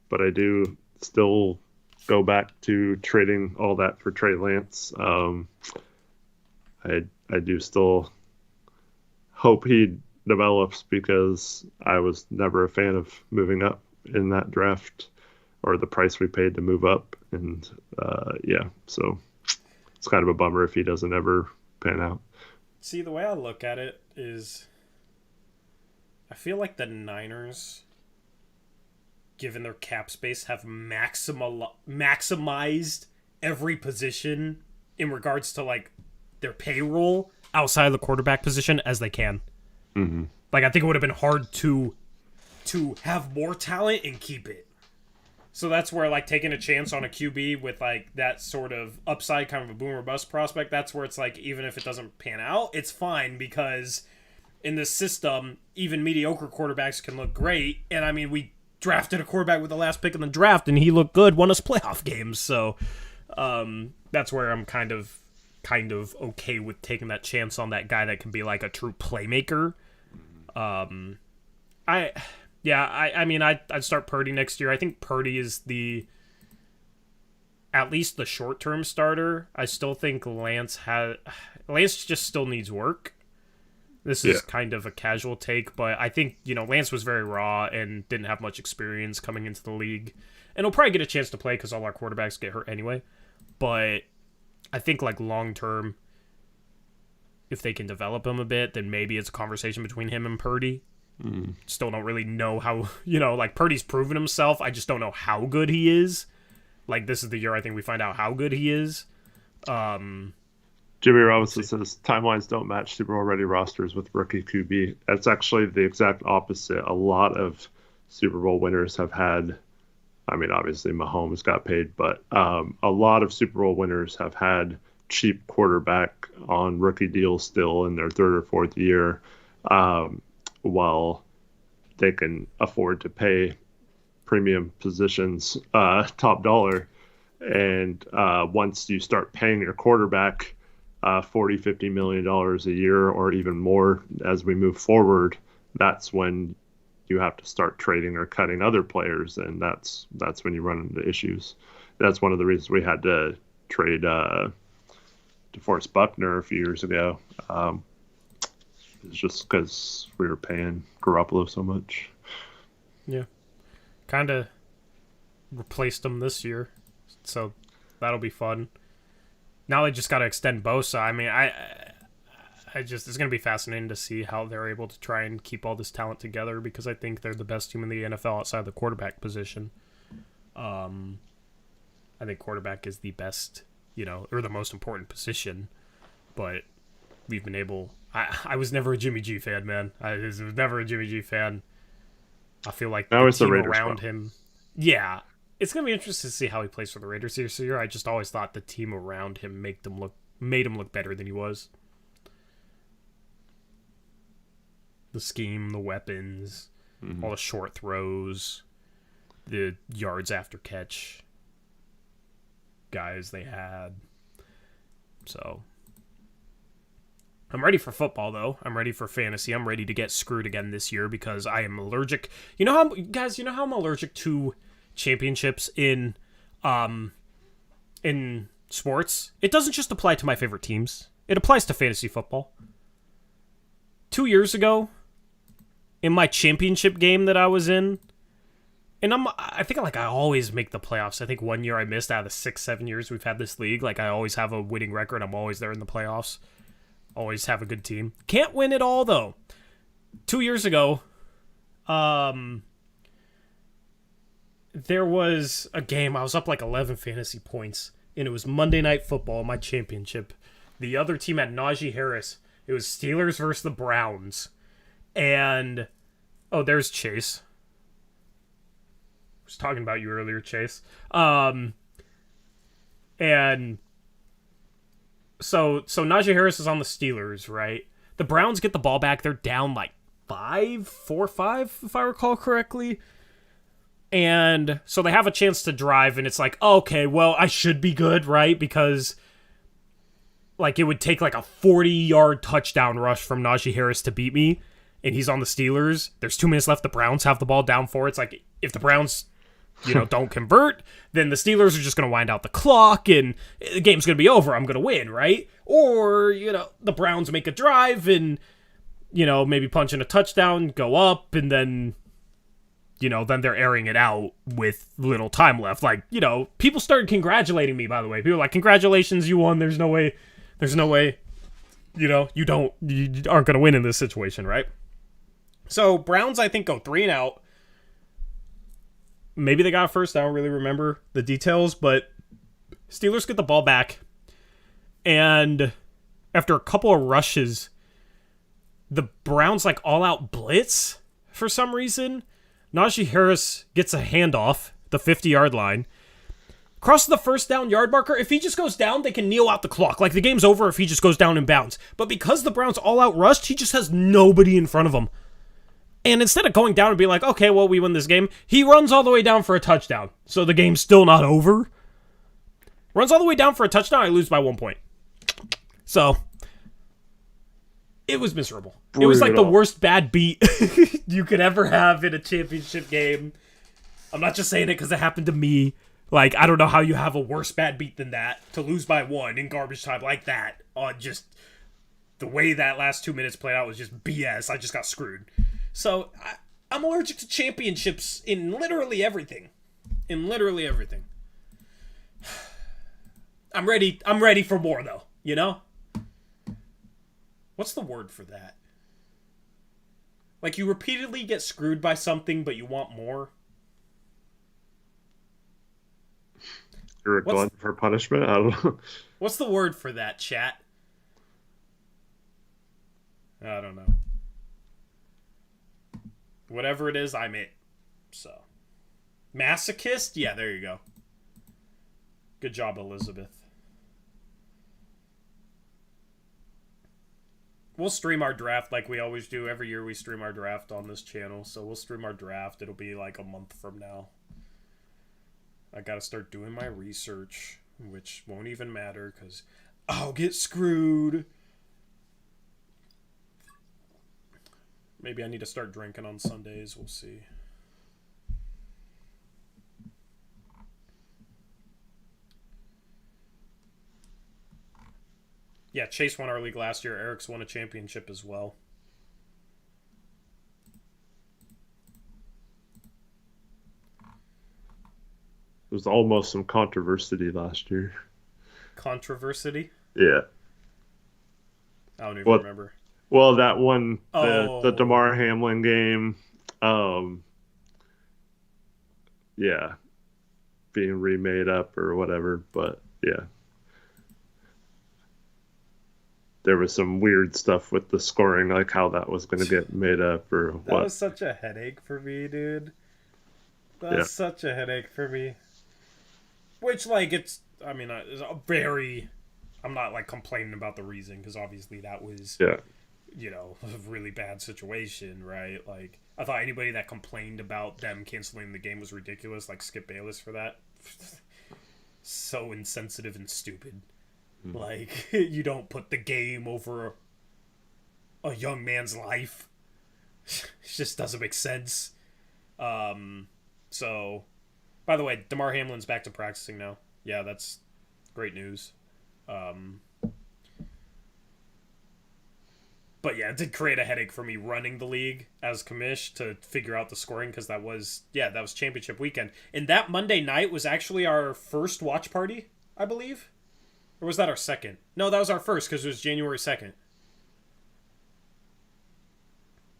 But I do still go back to trading all that for Trey Lance. I do still hope he develops because I was never a fan of moving up in that draft or the price we paid to move up. And yeah, so it's kind of a bummer if he doesn't ever pan out. See, the way I look at it is I feel like the Niners, given their cap space, have maximized every position in regards to like their payroll outside of the quarterback position as they can. Mm-hmm. Like, I think it would have been hard to have more talent and keep it. So that's where, like, taking a chance on a QB with, like, that sort of upside, kind of a boom or bust prospect, that's where it's like, even if it doesn't pan out, it's fine because in this system, even mediocre quarterbacks can look great. And, I mean, we drafted a quarterback with the last pick in the draft, and he looked good, won us playoff games. So that's where I'm kind of okay with taking that chance on that guy that can be, like, a true playmaker. I mean, I'd start Purdy next year. I think Purdy is at least the short-term starter. I still think Lance just still needs work. This is kind of a casual take, but I think, Lance was very raw and didn't have much experience coming into the league. And he'll probably get a chance to play because all our quarterbacks get hurt anyway. But I think, like, long-term, if they can develop him a bit, then maybe it's a conversation between him and Purdy. Still don't really know how, like, Purdy's proven himself. I just don't know how good he is. Like, this is the year I think we find out how good he is. Jimmy Robinson says timelines don't match Super Bowl ready rosters with rookie QB. That's actually the exact opposite. A lot of Super Bowl winners have had, I mean, obviously Mahomes got paid, but a lot of Super Bowl winners have had cheap quarterback on rookie deals still in their third or fourth year. While they can afford to pay premium positions top dollar. And once you start paying your quarterback $40-50 million a year or even more as we move forward, that's when you have to start trading or cutting other players, and that's when you run into issues. That's one of the reasons we had to trade DeForest Buckner a few years ago. It's just because we were paying Garoppolo so much. Yeah. Kind of replaced him this year, so that'll be fun. Now they just got to extend Bosa. I mean, it's going to be fascinating to see how they're able to try and keep all this talent together because I think they're the best team in the NFL outside the quarterback position. I think quarterback is the best, or the most important position, but we've been able... I was never a Jimmy G fan, man. I was never a Jimmy G fan. I feel like now the it's the team Raiders around him... Yeah. It's going to be interesting to see how he plays for the Raiders this year. I just always thought the team around him made him look better than he was. The scheme, the weapons, all the short throws, the yards after catch guys they had. So... I'm ready for football, though. I'm ready for fantasy. I'm ready to get screwed again this year because I am allergic. You know how I'm allergic to championships in sports? It doesn't just apply to my favorite teams. It applies to fantasy football. 2 years ago, in my championship game that I was in, and I think I always make the playoffs. I think 1 year I missed out of the 6-7 years we've had this league. Like, I always have a winning record. I'm always there in the playoffs. Always have a good team. Can't win it all, though. 2 years ago, there was a game. I was up like 11 fantasy points, and it was Monday Night Football, my championship. The other team had Najee Harris. It was Steelers versus the Browns. And, oh, there's Chase. I was talking about you earlier, Chase. And... So Najee Harris is on the Steelers, right? The Browns get the ball back. They're down like 4-5, if I recall correctly. And so they have a chance to drive, and it's like, okay, well, I should be good, right? Because like it would take like a 40-yard touchdown rush from Najee Harris to beat me, and he's on the Steelers. There's 2 minutes left. The Browns have the ball down 4. It's like if the Browns, don't convert, then the Steelers are just going to wind out the clock, and the game's going to be over. I'm going to win, right? Or, the Browns make a drive and, maybe punch in a touchdown, go up, and then, then they're airing it out with little time left. Like, people started congratulating me, by the way. People were like, congratulations, you won. There's no way, you aren't going to win in this situation, right? So, Browns, I think, go 3-and-out. Maybe they got first. I don't really remember the details, but Steelers get the ball back. And after a couple of rushes, the Browns like all out blitz for some reason. Najee Harris gets a handoff, the 50-yard line. Crosses the first down yard marker. If he just goes down, they can kneel out the clock. Like the game's over if he just goes down in bounds. But because the Browns all out rushed, he just has nobody in front of him. And instead of going down and being like, okay, well, we win this game, he runs all the way down for a touchdown. So the game's still not over. Runs all the way down for a touchdown, I lose by 1 point. So, it was miserable. Brutal. It was like the worst bad beat you could ever have in a championship game. I'm not just saying it because it happened to me. Like, I don't know how you have a worse bad beat than that to lose by 1 in garbage time like that. Just the way that last 2 minutes played out was just BS. I just got screwed. So, I'm allergic to championships in literally everything. I'm ready for more, though. What's the word for that? Like, you repeatedly get screwed by something, but you want more? You're a glutton for punishment? I don't know. What's the word for that, chat? I don't know. Whatever it is, I'm it. So. Masochist? Yeah, there you go. Good job, Elizabeth. We'll stream our draft like we always do. Every year we stream our draft on this channel. So we'll stream our draft. It'll be like a month from now. I gotta start doing my research, which won't even matter because I'll get screwed. Maybe I need to start drinking on Sundays. We'll see. Yeah, Chase won our league last year. Eric's won a championship as well. There was almost some controversy last year. Controversy? Yeah. I don't even remember. Well, that one, the Damar Hamlin game, yeah, being remade up or whatever, but yeah. There was some weird stuff with the scoring, like how that was going to get made up or what. That was such a headache for me, dude. That was such a headache for me. Which, like, it's a very... I'm not, like, complaining about the reason, because obviously that was... Yeah. A really bad situation, right? Like, I thought anybody that complained about them canceling the game was ridiculous, like Skip Bayless for that. So insensitive and stupid. Mm-hmm. Like, you don't put the game over a young man's life. It just doesn't make sense. So, by the way, Damar Hamlin's back to practicing now. Yeah, that's great news. But yeah, it did create a headache for me running the league as commish to figure out the scoring because that was championship weekend. And that Monday night was actually our first watch party, I believe. Or was that our second? No, that was our first because it was January 2nd.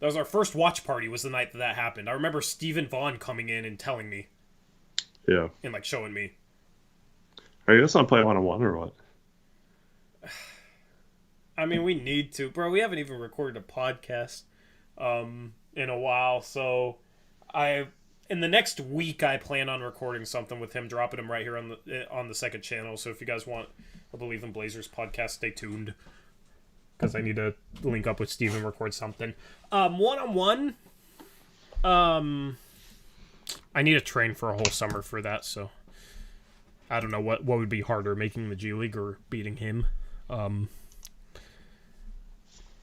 That was our first watch party was the night that happened. I remember Stephen Vaughn coming in and telling me. Yeah. And like showing me. Are you guys on play one-on-one or what? I mean, we need to. Bro, we haven't even recorded a podcast in a while, so in the next week I plan on recording something with him, dropping him right here on the second channel. So if you guys want a Believe in Blazers podcast, stay tuned. Because I need to link up with Steve and record something. One-on-one, I need to train for a whole summer for that, so I don't know what would be harder, making the G League or beating him.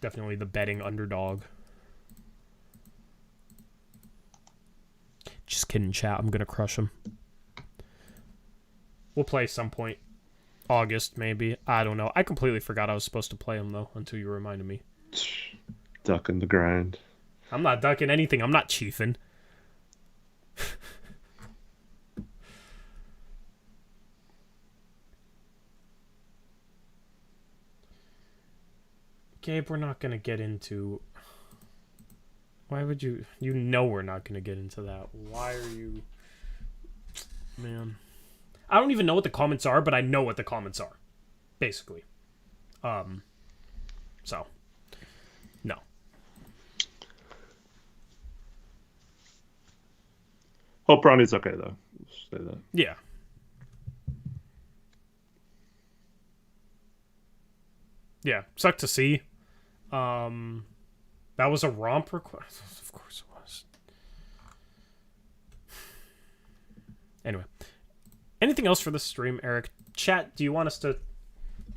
Definitely the betting underdog. Just kidding, chat. I'm gonna crush him. We'll play some point. August, maybe. I don't know. I completely forgot I was supposed to play him, though, until you reminded me. Ducking the grind. I'm not ducking anything. I'm not chiefing. Gabe, we're not going to get into... Why would you... You know we're not going to get into that. Why are you... Man. I don't even know what the comments are, but I know what the comments are. Basically. So. No. Hope Ronnie's okay, though. Say that. Yeah. Yeah. Sucked to see. That was a romp request. Of course it was. Anyway. Anything else for this stream, Eric? Chat, do you want us to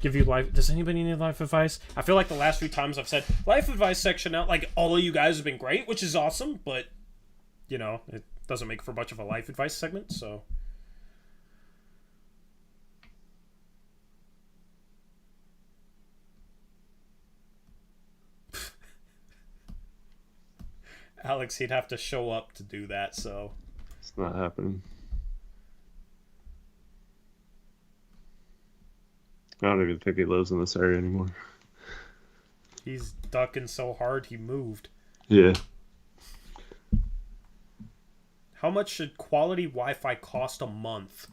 give you life? Does anybody need life advice? I feel like the last few times I've said life advice section out, like all of you guys have been great, which is awesome, but you know, it doesn't make for much of a life advice segment, so. Alex, he'd have to show up to do that, so. It's not happening. I don't even think he lives in this area anymore. He's ducking so hard he moved. Yeah. How much should quality Wi-Fi cost a month?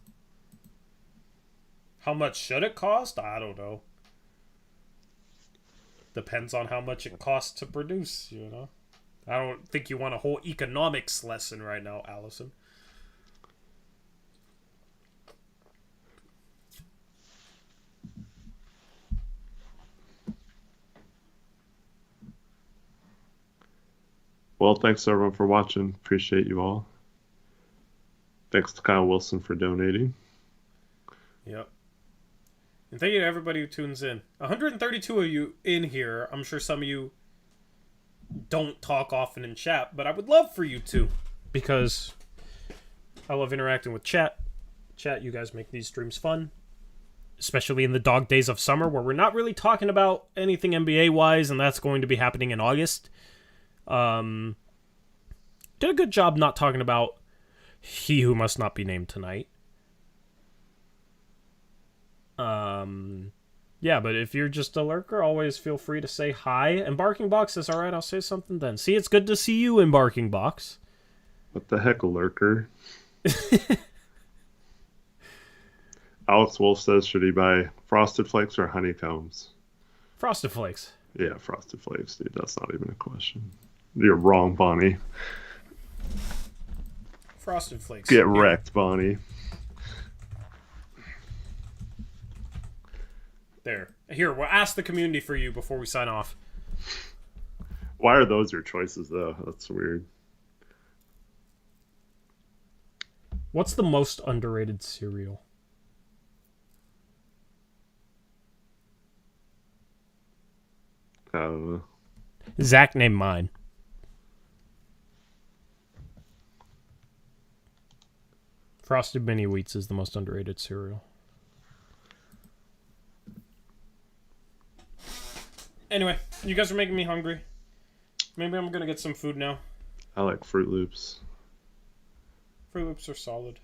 How much should it cost? I don't know. Depends on how much it costs to produce, you know? I don't think you want a whole economics lesson right now, Allison. Well, thanks everyone for watching. Appreciate you all. Thanks to Kyle Wilson for donating. Yep. And thank you to everybody who tunes in. 132 of you in here. I'm sure some of you don't talk often in chat, but I would love for you to, because I love interacting with chat. Chat, you guys make these streams fun, especially in the dog days of summer where we're not really talking about anything NBA-wise, and that's going to be happening in August. Did a good job not talking about He Who Must Not Be Named tonight. Yeah, but if you're just a lurker, always feel free to say hi. Embarking Box says, alright, I'll say something then. See, it's good to see you, Embarking Box. What the heck, a lurker? Alex Wolf says, should he buy Frosted Flakes or Honeycombs? Frosted Flakes. Yeah, Frosted Flakes, dude. That's not even a question. You're wrong, Bonnie. Frosted Flakes. Get wrecked, Bonnie. There. Here, we'll ask the community for you before we sign off. Why are those your choices, though? That's weird. What's the most underrated cereal? I don't know. Zach named mine. Frosted Mini Wheats is the most underrated cereal. Anyway, you guys are making me hungry. Maybe I'm gonna get some food now. I like Fruit Loops. Fruit Loops are solid.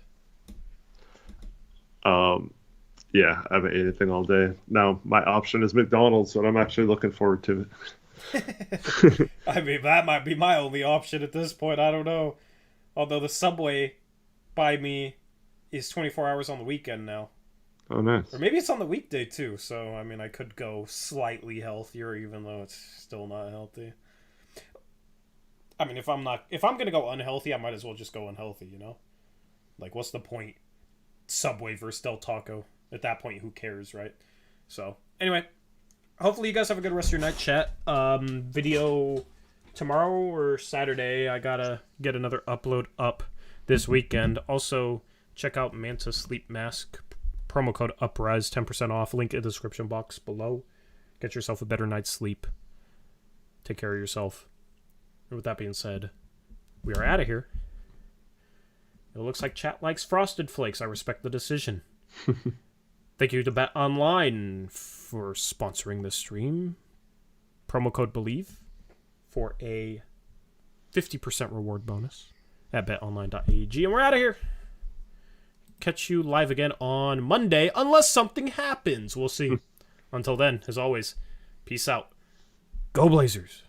Yeah, I haven't ate anything all day. Now, my option is McDonald's, but I'm actually looking forward to it. I mean, that might be my only option at this point. I don't know. Although the Subway by me is 24 hours on the weekend now. Oh, nice. Or maybe it's on the weekday, too. So, I mean, I could go slightly healthier, even though it's still not healthy. I mean, if I'm going to go unhealthy, I might as well just go unhealthy, you know? Like, what's the point? Subway versus Del Taco. At that point, who cares, right? So, anyway. Hopefully you guys have a good rest of your night, chat. Video tomorrow or Saturday. I gotta get another upload up this weekend. Also, check out Manta Sleep Mask promo code Uprise, 10% off. Link in the description box below. Get yourself a better night's sleep. Take care of yourself. And with that being said, we are out of here. It looks like chat likes Frosted Flakes. I respect the decision. Thank you to Bet Online for sponsoring this stream. Promo code BELIEVE for a 50% reward bonus at betonline.ag. And we're out of here. Catch you live again on Monday, unless something happens. We'll see. Until then, as always, peace out. Go Blazers.